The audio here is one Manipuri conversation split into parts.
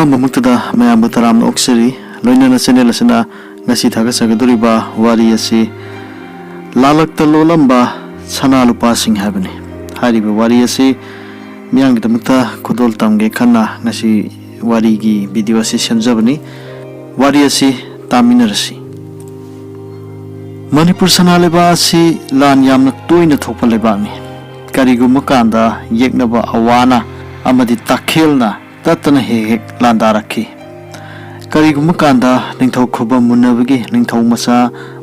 Ahamamuktada mayam taram okseri loinana channel asina ngasi thagasagaduriba wari asi lalakta lolamba sana lupa sing habani hariba wari asi miyang damukta khudol tamge khanna ngasi wari gi video asi semjabani wari asi taminarasi Manipur sana leba asi lan yamna toina thokpa lebani kariguma kanda yeknaba awana amadi takhelna tatana hek landaraki kariguma kanda ningthau khoba munabagi ningthau masa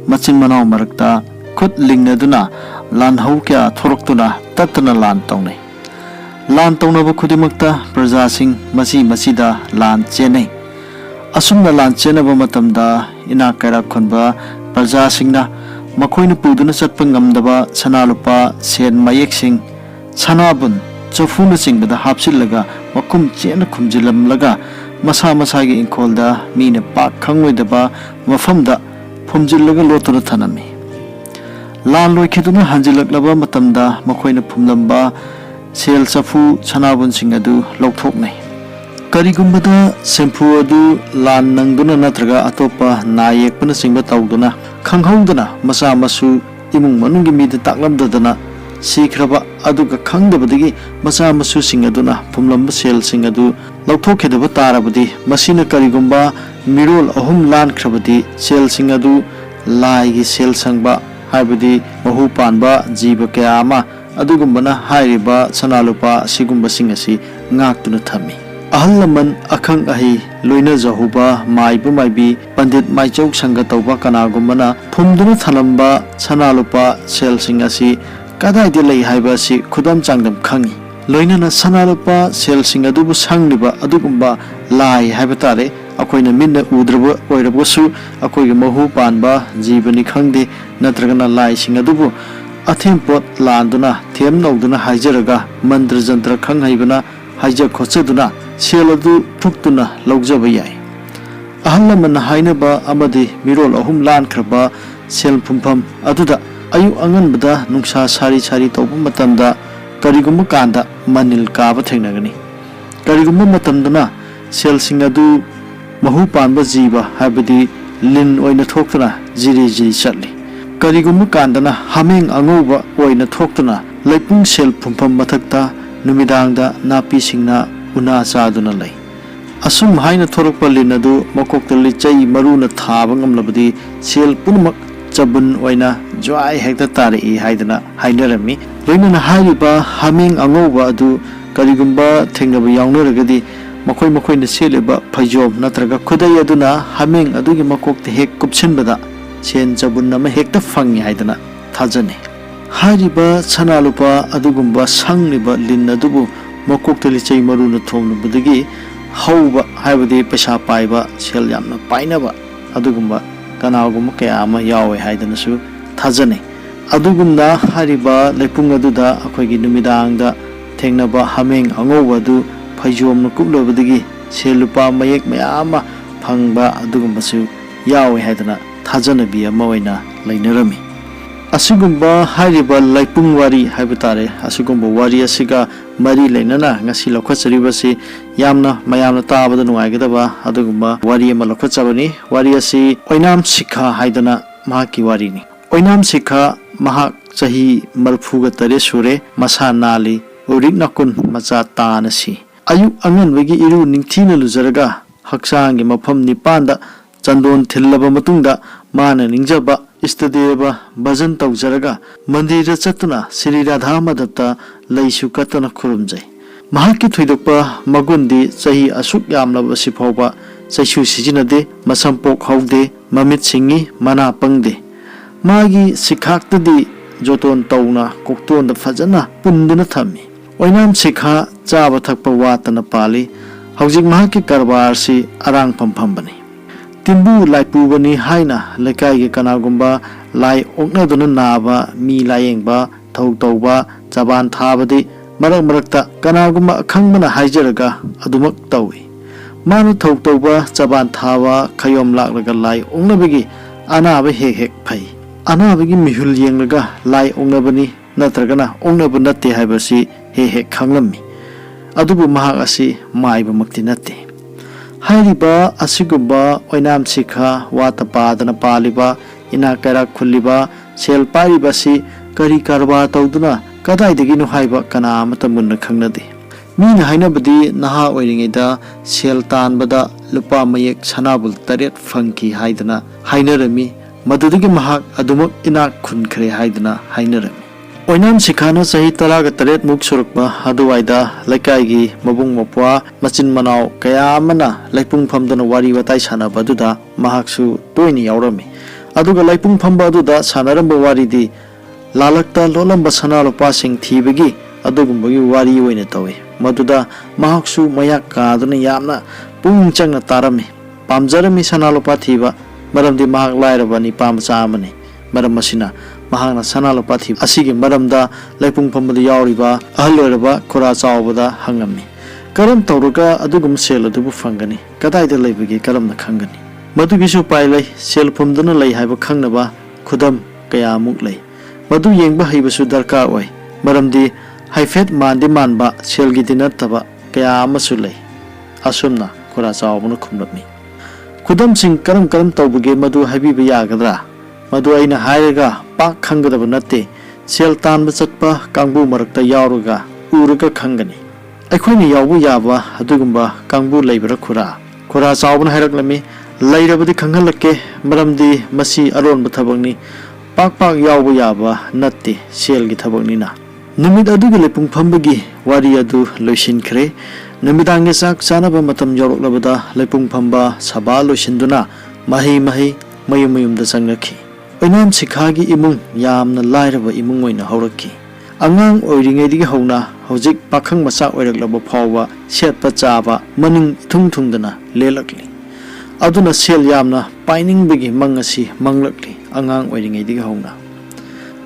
machin manau marakta khut lingnaduna lan hau kya thoroktuna tatana lan tawnai lan tawnaba khudimakta praja sing masida lan chenai asumna lan chenaba matamda ina kaira khonba praja singna makoina puduna chatpa ngamdaba sanalupa sen mayek sing sanabun chofuna singbada hapsillaga makum chena khumjilamlaga masa masagi inkolda mina pak khangwedaba mafamda phumjillaga lotuna thanami lan loikhiduna hanjilaklaba matamda makoina phumlamba sel chafu sanabun singadu lokthoknai karigumbada sempu adu lan nangduna natraga atopa nayekpana singba tawduna khanghaudana masa masu imung manungi mida taklamdadana sikraba aduga khangdabadagi masa masu singaduna phumlamba sel singadu lauthokhedaba tarabadi masina karigumba mirol ahum lan khrabadi sel singadu laigi sel sangba haibadi mahu panba jiba kayama adugumbana hairiba sanalupa sigumba singasi ngaktuna thami ahalaman akhang ahi loina jahuba maibu maibi pandit maichau sangga tauba kanagumana phumduna thalamba sanalupa sel singasi kadai de lei haiba si khudam changdam khangi loinana sanalupa sel singadubu sangliba adugumba lai haiba tare akoina minna udraba oirabasu akoigi mahu panba jibani khangde natragana lai singadubu athempot landuna them noduna haijaraga mantra jantra khang haibana haija khochaduna seladu thuktuna logjaba yai ahalaman hainaba amadi mirol ahum lan khraba sel phumpham aduda ayu anganbada nungsa sari tawba matamda karigumba kanda manil kaba thengnagani karigumba matamdana sel singadu mahu panba jiba habadi lin oina thoktuna jiri chatli karigumba kandana hameng angoba oina thoktuna leipung sel phumpham mathakta numidangda napi singna una saduna lai asum haina thorokpa linadu makokta lichai maruna thaba ngamlabadi sel punumak chabun oina joai hekta tari haidana hainarami loinana hariba haming angoba adu karigumba thengnaba yawnaragadi makoina seleba phajom natraga khudai aduna haming adugi makokta hek kupchinbada sen chabun nama hekta fangi haidana thajane hariba sanalupa adugumba sangliba linnadubu makokta lichai maruna thongnabadagi hauba haibadi pesa paiba sel yamna painaba adugumba kanagumba kaya ama yawe haidanasu thajane adugumna hariba leipung aduda akoigi numidangda thengnaba hameng angoba adu phajomna kublabadagi selupa mayek mayama phangba adugumbasu yawe haidana thajanabi ama oina lainarami asigumba hariba leipung wari haibitare asigumba wari asiga mari lainana ngasi lokhacharibasi yamna mayamna tabada nungaigadaba adugumba wari ama lokhachabani wari asi oinam sikha haidana mahaki wari ni oinam sikha mahak chahi marfuga tare sure masa nali urik nakun macha tanasi ayu angan wegi iru ningthina lujaraga haksangi mafam nipanda chandon thillaba matungda mana ningjaba istadeva bhajan tawjaraga mandira chatuna Sri Radha Madhatta leisu katana khurumjai mahaki thoidokpa magundi chahi asuk yamlaba sifauba chaisu sijinade masampok haude mamit singi mana pangde magi sikhaktadi joton tawna kokton da fajana punduna thami oinam sikha chaba thakpa watana pali haujik mahaki karbar si arang pamphambani timbu laipubani haina lekai kanagumba lai oknaduna naba mi layengba thau chaban thabadi marakta kanagumba akhangmana haijaraga adumak tawi manu thau chaban thaba khayom laklaga lai oknabagi anaba hek phai anabagi mihul yenglaga lai oknabani natragana oknaba natte haibasi hek khanglammi adubu mahak asi maiba makti natte ꯍꯥꯏꯔꯤꯕ ꯑꯁꯤꯒꯨꯝꯕ ꯑꯣꯏꯅꯥꯝ ꯁꯤꯈꯥ ꯋꯥꯇ ꯄꯥꯗꯅ ꯄꯥꯜꯂꯤꯕ ꯏꯅꯥꯛ ꯀꯩꯔꯥꯛ ꯈꯨꯜꯂꯤꯕ ꯁꯦꯜ ꯄꯥꯏꯔꯤꯕ ꯑꯁꯤ ꯀꯔꯤ ꯀꯔꯕꯥꯔ ꯇꯧꯗꯨꯅ ꯀꯗꯥꯏꯗꯒꯤꯅꯣ ꯍꯥꯏꯕ ꯀꯅꯥ ꯑꯃꯠꯇ ꯃꯨꯟꯅ ꯈꯪꯅꯗꯦ꯫ ꯃꯤꯅ ꯍꯥꯏꯅꯕꯗꯤ ꯅꯍꯥ ꯑꯣꯏꯔꯤꯉꯩꯗ ꯁꯦꯜ ꯇꯥꯟꯕꯗ ꯂꯨꯄꯥ ꯃꯌꯦꯛ ꯁꯅꯥꯕꯨꯜ 8 ꯐꯪꯈꯤ ꯍꯥꯏꯗꯅ ꯍꯥꯏꯅꯔꯝꯃꯤ, ꯃꯗꯨꯗꯒꯤ ꯃꯍꯥꯛ ꯑꯗꯨꯃꯛ ꯏꯅꯥꯛ ꯈꯨꯟꯈ꯭ꯔꯦ ꯍꯥꯏꯗꯅ ꯍꯥꯏꯅꯔꯝꯃꯤ꯫ ꯑꯣꯏꯅꯥꯝ ꯁꯤꯈꯥꯅ ꯆꯍꯤ 18 ꯃꯨꯛ ꯁꯨꯔꯛꯄ ꯑꯗꯨꯋꯥꯏꯗ ꯂꯩꯀꯥꯏꯒꯤ ꯃꯕꯨꯡ ꯃꯧꯄ꯭ꯋꯥ ꯃꯆꯤꯟ ꯃꯅꯥꯎ ꯀꯌꯥ ꯑꯃꯅ ꯂꯩꯄꯨꯡ ꯐꯝꯗꯨꯅ ꯋꯥꯔꯤ ꯋꯥꯇꯥꯏ ꯁꯥꯟꯅꯕ ꯑꯗꯨꯗ ꯃꯍꯥꯛꯁꯨ ꯇꯣꯏꯅ ꯌꯥꯎꯔꯝꯃꯤ꯫ ꯑꯗꯨꯒ ꯂꯩꯄꯨꯡ ꯐꯝꯕ ꯑꯗꯨꯗ ꯁꯥꯟꯅꯔꯝꯕ ꯋꯥꯔꯤꯗꯤ ꯂꯥꯂꯛꯇ ꯂꯣꯠꯂꯝꯕ ꯁꯅꯥ ꯂꯨꯄꯥꯁꯤꯡ ꯊꯤꯕꯒꯤ ꯑꯗꯨꯒꯨꯝꯕꯒꯤ ꯋꯥꯔꯤ ꯑꯣꯏꯅ ꯇꯧꯏ꯫ ꯃꯗꯨꯗ ꯃꯍꯥꯛꯁꯨ ꯃꯌꯥꯛ ꯀꯥꯗꯨꯅ ꯌꯥꯝꯅ ꯄꯨꯛꯅꯤꯡ ꯆꯪꯅ ꯇꯥꯔꯝꯃꯤ, ꯄꯥꯝꯖꯔꯝꯃꯤ ꯁꯅꯥ ꯂꯨꯄꯥ ꯊꯤꯕ, ꯃꯔꯝꯗꯤ ꯃꯍꯥꯛ ꯂꯥꯏꯔꯕ ꯅꯤꯄꯥ ꯃꯆꯥ ꯑꯃꯅꯤ꯫ ꯃꯔꯝ ꯑꯁꯤꯅ ꯃꯍꯥꯛꯅ ꯁꯅꯥ ꯂꯨꯄꯥ ꯊꯤꯕ ꯑꯁꯤꯒꯤ ꯃꯔꯝꯗ ꯂꯩꯄꯨꯡ ꯐꯝꯕꯗ ꯌꯥꯎꯔꯤꯕ ꯑꯍꯜ ꯑꯣꯏꯔꯕ ꯈꯨꯔꯥ ꯆꯥꯎꯕꯗ ꯍꯪꯉꯝꯃꯤ꯫ ꯀꯔꯝ ꯇꯧꯔꯒ ꯑꯗꯨꯒꯨꯝꯕ ꯁꯦꯜ ꯑꯗꯨꯕꯨ ꯐꯪꯒꯅꯤ? ꯀꯗꯥꯏꯗ ꯂꯩꯕꯒꯦ? ꯀꯔꯝꯅ ꯈꯪꯒꯅꯤ? ꯃꯗꯨꯒꯤꯁꯨ ꯎꯄꯥꯏ ꯂꯩ꯫ ꯁꯦꯜ ꯐꯨꯝꯗꯨꯅ ꯂꯩ ꯍꯥꯏꯕ ꯈꯪꯅꯕ ꯈꯨꯗꯝ ꯀꯌꯥꯃꯨꯛ ꯂꯩ꯫ ꯃꯗꯨ ꯌꯦꯡꯕ ꯍꯩꯕꯁꯨ ꯗꯔꯀꯥꯔ ꯑꯣꯏ, ꯃꯔꯝꯗꯤ ꯍꯥꯏꯐꯦꯠ ꯃꯥꯟꯗꯤ ꯃꯥꯟꯕ ꯁꯦꯜꯒꯤꯗꯤ ꯅꯠꯇꯕ ꯀꯌా ꯑꯃꯁꯨ ꯂꯩ꯫ ꯑꯁꯨꯝꯅ ꯈꯨꯔꯥ ꯆꯥꯎꯕꯅ ꯈꯨꯝꯂꯛꯃꯤ꯫ ꯈꯨꯗꯝꯁꯤꯡ ꯀꯔꯝ ꯇꯧꯕꯒꯦ ꯃꯗꯨ ꯍꯥꯏꯕꯤꯕ ꯌꯥꯒꯗ꯭ꯔꯥ? ꯃꯗꯨ ꯑꯩꯅ ꯍꯥꯏꯔꯒ ꯄꯥꯛ ꯈꯪꯒꯗꯕ ꯅꯠꯇꯦ꯫ ꯁꯦꯜ తాꯟꯕ ꯆꯠꯄ ꯀꯥꯡꯕꯨ ꯃꯔꯛꯇ ꯌꯥꯎꯔꯒ ꯎꯔꯒ ꯈꯪꯒꯅꯤ꯫ ꯑꯩꯈꯣꯏꯅ ꯌꯥꯎꯕ ꯌꯥꯕ ꯑꯗꯨꯒꯨꯝꯕ ꯀꯥꯡꯕꯨ ꯂꯩꯕ꯭ꯔꯥ ꯈꯨꯔꯥ? ꯈꯨꯔꯥ ꯆꯥꯎꯕꯅ ꯍꯥꯏꯔꯛꯂꯝꯃꯤ꯫ ꯂꯩꯔꯕꯗꯤ ꯈꯪꯍꯜꯂꯛꯀꯦ, ꯃꯔꯝꯗꯤ ꯃꯁꯤ ꯑꯔꯣꯟꯕ ꯊꯕꯛꯅꯤ, ꯄꯥꯛ ꯌꯥꯎꯕ ꯌꯥꯕ ꯅꯠꯇꯦ, ꯁꯦꯜꯒꯤ ꯊꯕꯛꯅꯤꯅ꯫ ꯅꯨꯃꯤꯠ ꯑꯗꯨꯒꯤ ꯂꯩꯄꯨꯡ ꯐꯝꯕꯒꯤ ꯋꯥꯔꯤ ꯑꯗꯨ ꯂꯣꯏꯁꯤꯟꯈ꯭ꯔꯦ꯫ ꯅꯨꯃꯤꯗꯥꯡꯒꯤ ꯆꯥꯛ ꯆꯥꯅꯕ ꯃꯇꯝ ꯌꯧꯔꯛꯂꯕꯗ ꯂꯩꯄꯨꯡ ꯐꯝꯕ ꯁꯚꯥ ꯂꯣꯏꯁꯤꯟꯗꯨꯅ ꯃꯍꯩ ꯃꯌꯨꯝ ꯃꯌꯨꯝꯗ ꯆꯪꯅꯈꯤ꯫ ꯑꯣꯏꯅꯥꯝ ꯁꯤꯈꯥꯒꯤ ꯏꯃꯨꯡ ꯌꯥꯝꯅ ꯂꯥꯏꯔꯕ ꯏꯃꯨꯡ ꯑꯣꯏꯅ ꯍꯧꯔꯛꯈꯤ꯫ ꯑꯉꯥꯡ ꯑꯣꯏꯔꯤꯉꯩꯗꯒꯤ ꯍꯧꯅ ꯍꯧꯖꯤꯛ ꯄꯥꯈꯪ ꯃꯆꯥ ꯑꯣꯏꯔꯛꯂꯕ ꯐꯥꯎꯕ ꯁꯦꯠꯄ ꯆꯥꯕ ꯃꯅꯤꯡ ꯏꯊꯨꯡ ꯊꯨꯡꯗꯅ ꯂꯦꯜꯂꯛꯂꯤ꯫ ꯑꯗꯨꯅ ꯁꯦꯜ ꯌꯥꯝꯅ ꯄꯥꯏꯅꯤꯡꯕꯒꯤ ꯃꯪ ꯑꯁꯤ ꯃꯪꯂꯛꯂꯤ ꯑꯉꯥꯡ ꯑꯣꯏꯔꯤꯉꯩꯗꯒꯤ ꯍꯧꯅ꯫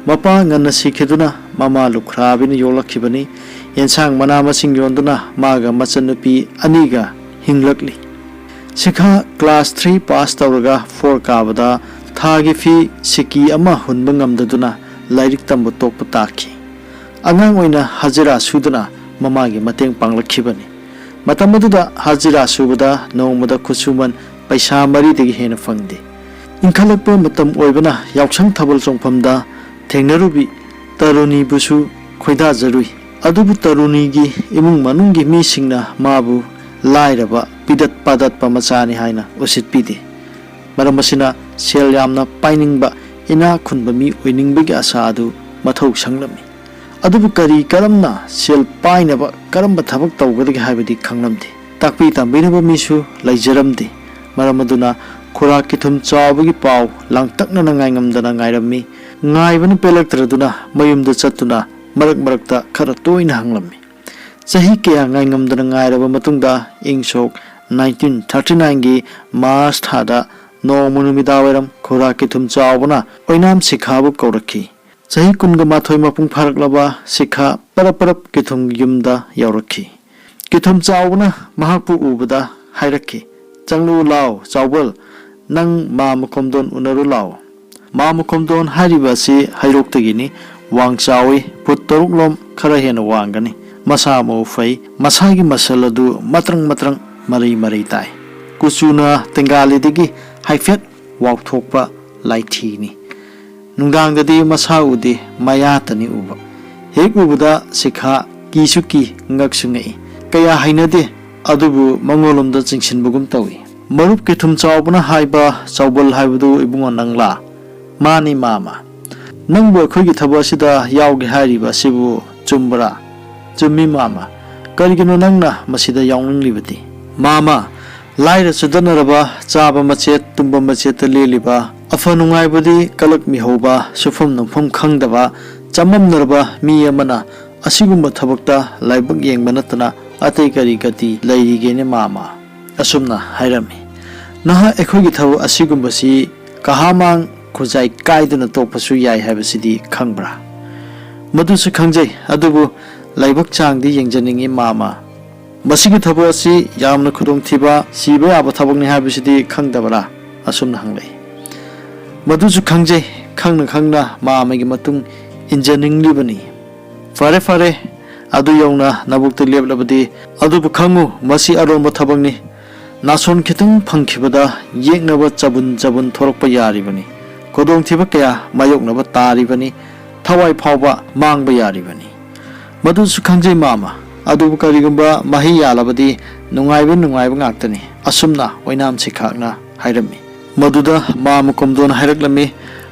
ꯃꯄꯥ ꯉꯟꯅ ꯁꯤꯈꯤꯗꯨꯅ ꯃꯃꯥ ꯂꯨꯈ꯭ꯔꯥꯕꯤꯅ ꯌꯣꯛꯂꯛꯈꯤꯕꯅꯤ꯫ ꯌꯦꯟꯁꯥꯡ ꯃꯅꯥ ꯃꯁꯤꯡ ꯌꯣꯟꯗꯨꯅ ꯃꯥꯒ ꯃꯆꯟꯅꯨꯄꯤ ꯑꯅꯤꯒ ꯍꯤꯡꯂꯛꯂꯤ꯫ ꯁꯤꯈꯥ ꯀ꯭ꯂꯥꯁ 3 ꯄꯥꯁ ꯇꯧꯔꯒ 4 ꯀꯥꯕꯗ ꯊꯥꯒꯤ ꯐꯤ ꯁꯤꯀꯤ ꯑꯃ ꯍꯨꯟꯕ ꯉꯝꯗꯗꯨꯅ ꯂꯥꯏꯔꯤꯛ ꯇꯝꯕ ꯇꯣꯛꯄ ꯇꯥꯈꯤ꯫ ꯑꯉꯥꯡ ꯑꯣꯏꯅ ꯍꯖꯤꯔꯥ ꯁꯨꯗꯨꯅ ꯃꯃꯥꯒꯤ ꯃꯇꯦꯡ ꯄꯥꯡꯂꯛꯈꯤꯕꯅꯤ꯫ ꯃꯇꯝ ꯑꯗꯨꯗ ꯍꯖꯤꯔꯥ ꯁꯨꯕꯗ ꯅꯣꯡꯃꯗ ꯈꯨꯠꯁꯨꯃꯟ ꯄꯩꯁꯥ 4ꯗꯒꯤ ꯍꯦꯟꯅ ꯐꯪꯗꯦ꯫ ꯏꯟꯈꯠꯂꯛꯄ ꯃꯇꯝ ꯑꯣꯏꯕꯅ ꯌꯥꯎꯁꯪ ꯊꯥꯕꯜ ꯆꯣꯡꯐꯝꯗ ꯊꯦꯡꯅꯔꯨꯕꯤ ꯇꯔꯨꯅꯤꯕꯨꯁꯨ ꯈꯣꯏꯗꯥꯖꯔꯨꯏ꯫ ꯑꯗꯨꯕꯨ ꯇꯔꯨꯅꯤꯒꯤ ꯏꯃꯨꯡ ꯃꯅꯨꯡꯒꯤ ꯃꯤꯁꯤꯡꯅ ꯃꯥꯕꯨ ꯂꯥꯏꯔꯕ ꯄꯤꯗꯠ ꯄꯥꯗꯠꯄ ꯃꯆꯥꯅꯤ ꯍꯥꯏꯅ ꯎꯁꯤꯠꯄꯤꯗꯦ꯫ ꯃꯔꯝ ꯑꯁꯤꯅ ꯁꯦꯜ ꯌꯥꯝꯅ ꯄꯥꯏꯅꯤꯡꯕ, ꯏꯅꯥꯛ ꯈꯨꯟꯕ ꯃꯤ ꯑꯣꯏꯅꯤꯡꯕꯒꯤ ꯑꯁꯥ ꯑꯗꯨ ꯃꯊꯧ ꯁꯪꯂꯝꯃꯤ꯫ ꯑꯗꯨꯕꯨ ꯀꯔꯝꯅ ꯁꯦල් ꯄꯥꯏꯅꯕ ꯀꯔꯝꯕ ꯊꯕꯛ ꯇꯧꯒꯗꯒꯦ ꯍꯥꯏꯕꯗꯤ ꯈꯪꯂꯝꯗꯦ꯫ ꯇꯥꯛꯄꯤ ꯇꯝꯕꯤꯅꯕ ꯃꯤꯁꯨ ꯂꯩꯖꯔꯝꯗꯦ꯫ ꯃꯔꯝ ꯑꯗꯨꯅ ꯈꯨꯔꯥ ꯀꯤꯊꯨꯝ ꯆꯥꯎꯕꯒꯤ ꯄꯥꯎ ꯂꯥꯡꯇꯛꯅꯅ ꯉꯥꯏꯉꯝꯗꯅ ꯉꯥꯏꯔꯝꯃꯤ꯫ ꯉꯥꯏꯕꯅ ꯄꯦꯜꯂꯛꯇ꯭ꯔꯗꯨꯅ ꯃꯌꯨꯝꯗ ꯆꯠꯇꯨꯅ ꯃꯔꯛꯇ ꯈꯔ ꯇꯣꯏꯅ ꯍꯪꯂꯝꯃꯤ꯫ ꯆꯍꯤ ꯀꯌా ꯉꯥꯏꯉꯝꯗꯅ ꯉꯥꯏꯔꯕ ꯃꯇꯨꯡꯗ ꯏꯪ ꯁꯣꯛ 1939ꯒꯤ ꯃꯥꯔꯆ ꯊꯥꯗ ꯅꯣꯡꯃ ꯅꯨꯃꯤꯗꯥꯡꯋꯥꯏꯔꯝ ꯈꯨꯔꯥ ꯀꯤꯊꯨꯝ ꯆꯥꯎꯕꯅ ꯑꯣꯏꯅꯥꯝ ꯁꯤꯈꯥꯕꯨ ꯀꯧꯔꯛꯈꯤ꯫ ꯆꯍꯤ 19 ꯃꯄꯨꯡ ꯐꯥꯔꯛꯂꯕ ꯁꯤꯈꯥ ꯄꯔꯞ ꯀꯤꯊꯨꯝꯒꯤ ꯌꯨꯝꯗ ꯌꯧꯔꯛꯈꯤ꯫ ꯀꯤꯊꯨꯝ ꯆꯥꯎꯕꯅ ꯃꯍꯥꯛꯄꯨ ꯎꯕꯗ ꯍꯥꯏꯔꯛꯈꯤ, "ꯆꯪꯂꯨ ꯂꯥꯎ ꯆꯥꯎꯕꯜ, ꯅꯪ ꯃꯥꯝꯃ ꯈꯣꯝꯗꯣꯟ ꯎꯅꯔꯨ ꯂꯥꯎ." ꯃꯥꯝꯃ ꯈꯣꯝꯗꯣꯟ ꯍꯥꯏꯔꯤꯕ ꯑꯁꯤ ꯍꯩꯔꯣꯛꯇꯒꯤꯅꯤ꯫ ꯋꯥꯡ ꯆꯥꯎꯏ, ꯐꯨꯠ 6 ꯂꯣꯝ ꯈꯔ ꯍꯦꯟꯅ ꯋꯥꯡꯒꯅꯤ꯫ ꯃꯁꯥ ꯃꯎ ꯐꯩ, ꯃꯁꯥꯒꯤ ꯃꯁꯜ ꯑꯗꯨ ꯃꯇ꯭ꯔꯪ ꯃꯔꯩ ꯇꯥꯏ꯫ ꯀꯨꯆꯨꯅ ꯇꯦꯡꯒꯥꯂꯤꯗꯒꯤ ꯍꯥꯏꯐꯦꯠ ꯋꯥꯎꯊꯣꯛꯄ ꯂꯥꯏꯊꯤꯅꯤ꯫ ꯅꯨꯡꯗꯥꯡꯗꯗꯤ ꯃꯁꯥ ꯎꯗꯦ, ꯃꯌꯥꯇꯅꯤ ꯎꯕ꯫ ꯍꯦꯛ ꯎꯕꯗ ꯁꯤꯈꯥ ꯀꯤꯁꯨ ꯀꯤ, ꯉꯛꯁꯨ ꯉꯛꯏ꯫ ꯀꯌꯥ ꯍꯩꯅꯗꯦ, ꯑꯗꯨꯕꯨ ꯃꯉꯣꯟꯂꯣꯝꯗ ꯆꯤꯡꯁꯤꯟꯕꯒꯨꯝ ꯇꯧꯏ꯫ ꯃꯔꯨꯞ ꯀꯤꯊꯨꯝ ꯆꯥꯎꯕꯅ ꯍꯥꯏꯕ ꯆꯥꯎꯕꯜ ꯍꯥꯏꯕꯗꯨ ꯏꯕꯨꯡꯉꯣ ꯅꯪꯂꯥ? "ꯃꯥꯅꯤ ꯃꯥꯝꯃ." "ꯅꯪꯕꯨ ꯑꯩꯈꯣꯏꯒꯤ ꯊꯕꯛ ꯑꯁꯤꯗ ꯌꯥꯎꯒꯦ ꯍꯥꯏꯔꯤꯕ ꯑꯁꯤꯕꯨ ꯆꯨꯝꯕ꯭ꯔꯥ?" "ꯆꯨꯝꯃꯤ ꯃꯥꯝꯃ." "ꯀꯔꯤꯒꯤꯅꯣ ꯅꯪꯅ ꯃꯁꯤꯗ ꯌꯥꯎꯅꯤꯡꯂꯤꯕꯗꯤ?" "ꯃꯥꯝꯃ, ꯂꯥꯏꯔ ꯆꯨꯗꯅꯔꯕ, ꯆꯥꯕ ꯃꯆꯦꯠ ꯇꯨꯝꯕ ꯃꯆꯦꯠꯇ ꯂꯦꯜꯂꯤꯕ, ꯑꯐ ꯅꯨꯡꯉꯥꯏꯕꯗꯤ ꯀꯂꯛ ꯃꯤꯍꯧꯕ, ꯁꯨꯐꯝ ꯅꯣꯝꯐꯝ ꯈꯪꯗꯕ, ꯆꯃꯝꯅꯔꯕ ꯃꯤ ꯑꯃꯅ ꯑꯁꯤꯒꯨꯝꯕ ꯊꯕꯛꯇ ꯂꯥꯏꯕꯛ ꯌꯦꯡꯕ ꯅꯠꯇꯅ ꯑꯇꯩ ꯀꯔꯤ ꯒꯇꯤ ꯂꯩꯔꯤꯒꯦꯅꯦ ꯃꯥꯝꯃ?" ꯑꯁꯨꯝꯅ ꯍꯥꯏꯔꯝꯃꯤ꯫ "ꯅꯍꯥꯛ ꯑꯩꯈꯣꯏꯒꯤ ꯊꯕꯛ ꯑꯁꯤꯒꯨꯝꯕꯁꯤ ꯀꯍꯥꯃꯥꯡ ꯈꯨꯖꯥꯏ ꯀꯥꯏꯗꯨꯅ ꯇꯣꯛꯄꯁꯨ ꯌꯥꯏ ꯍꯥꯏꯕꯁꯤꯗꯤ ꯈꯪꯕ꯭ꯔꯥ?" "ꯃꯗꯨꯁꯨ ꯈꯪꯖꯩ, ꯑꯗꯨꯕꯨ ꯂꯥꯏꯕꯛ ꯆꯥꯡꯗꯤ ꯌꯦꯡꯖꯅꯤꯡꯉꯤ ꯃꯥꯝꯃ." "ꯃꯁꯤꯒꯤ ꯊꯕꯛ ꯑꯁꯤ ꯌꯥꯝꯅ ꯈꯨꯗꯣꯡꯊꯤꯕ, ꯁꯤꯕ ꯌꯥꯕ ꯊꯕꯛꯅꯤ ꯍꯥꯏꯕꯁꯤꯗꯤ ꯈꯪꯗꯕꯔꯥ?" ꯑꯁꯨꯝꯅ ꯍꯪꯂꯛꯏ꯫ "ꯃꯗꯨꯁꯨ ꯈꯪꯖꯩ, ꯈꯪꯅ ꯃꯥꯝꯃꯒꯤ ꯃꯇꯨꯡ ꯏꯟꯖꯅꯤꯡꯂꯤꯕꯅꯤ." "ꯐꯔꯦ, ꯑꯗꯨ ꯌꯧꯅ ꯅꯕꯨꯛꯇ ꯂꯦꯞꯂꯕꯗꯤ, ꯑꯗꯨꯕꯨ ꯈꯪꯉꯨ ꯃꯁꯤ ꯑꯔꯣꯟꯕ ꯊꯕꯛꯅꯤ꯫ nason khitang phangkhibada yeknaba chabun thorokpa yaribani kodong thiba kaya mayoknaba taribani thawai phawba mangba yaribani madu su khangjai mama adu karigumba mahi yalabadi nungaiba ngaktani asumna oinam sikhakna hairami maduda mama komdon hairaklami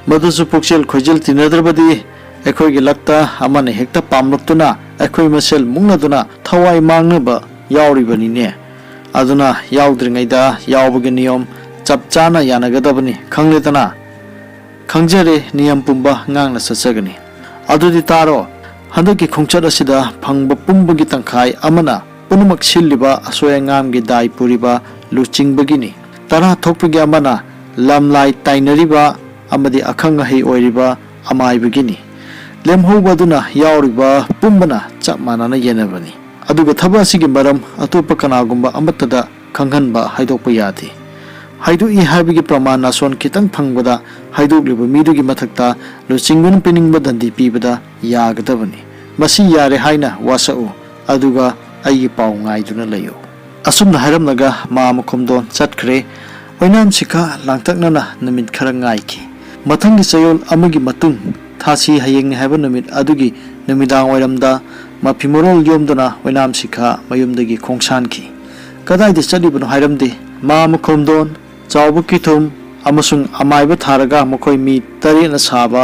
madu su pukchel khojel tinadrabadi ekhoi gi lakta amane hekta pamluktuna ekhoi masel mungnaduna thawai mangnaba yauribani ne aduna yaudringaida yaubagi niyom chapchana yanagadabani khangledana khangjare niyam pumba ngangna sachagani adudi taro handaki khongchat asida phangba pumbagi tangkhai amana punumak silliba asoya ngamgi dai puriba luchingbagini tara thokpagi amana lamlai tainariba amadi akhanga hei oiriba amaibagini lemhobaduna yauriba pumbana chapmanana yenabani aduga thaba asigi maram atopa kanagumba amatada khanghanba haidokpa yadi haidu I habigi pramana son kitang phangbada haidogliba midugi mathakta luchingun piningba dandi pibada yagadabani masi yare haina wasau aduga aigi pau ngaiduna layo asumna haramnaga mama komdon chatkhre oinam sikha langtaknana namit khara ngaiki mathangi sayol amagi matung thasi hayengni haba namit adugi namidang wairamda mapimorol yomduna oinam sikha mayumdagi khongsanki kadaide chalibano hairamde mama komdon chawbu kithum amasung amaiba tharaga mokoi mi tarena saba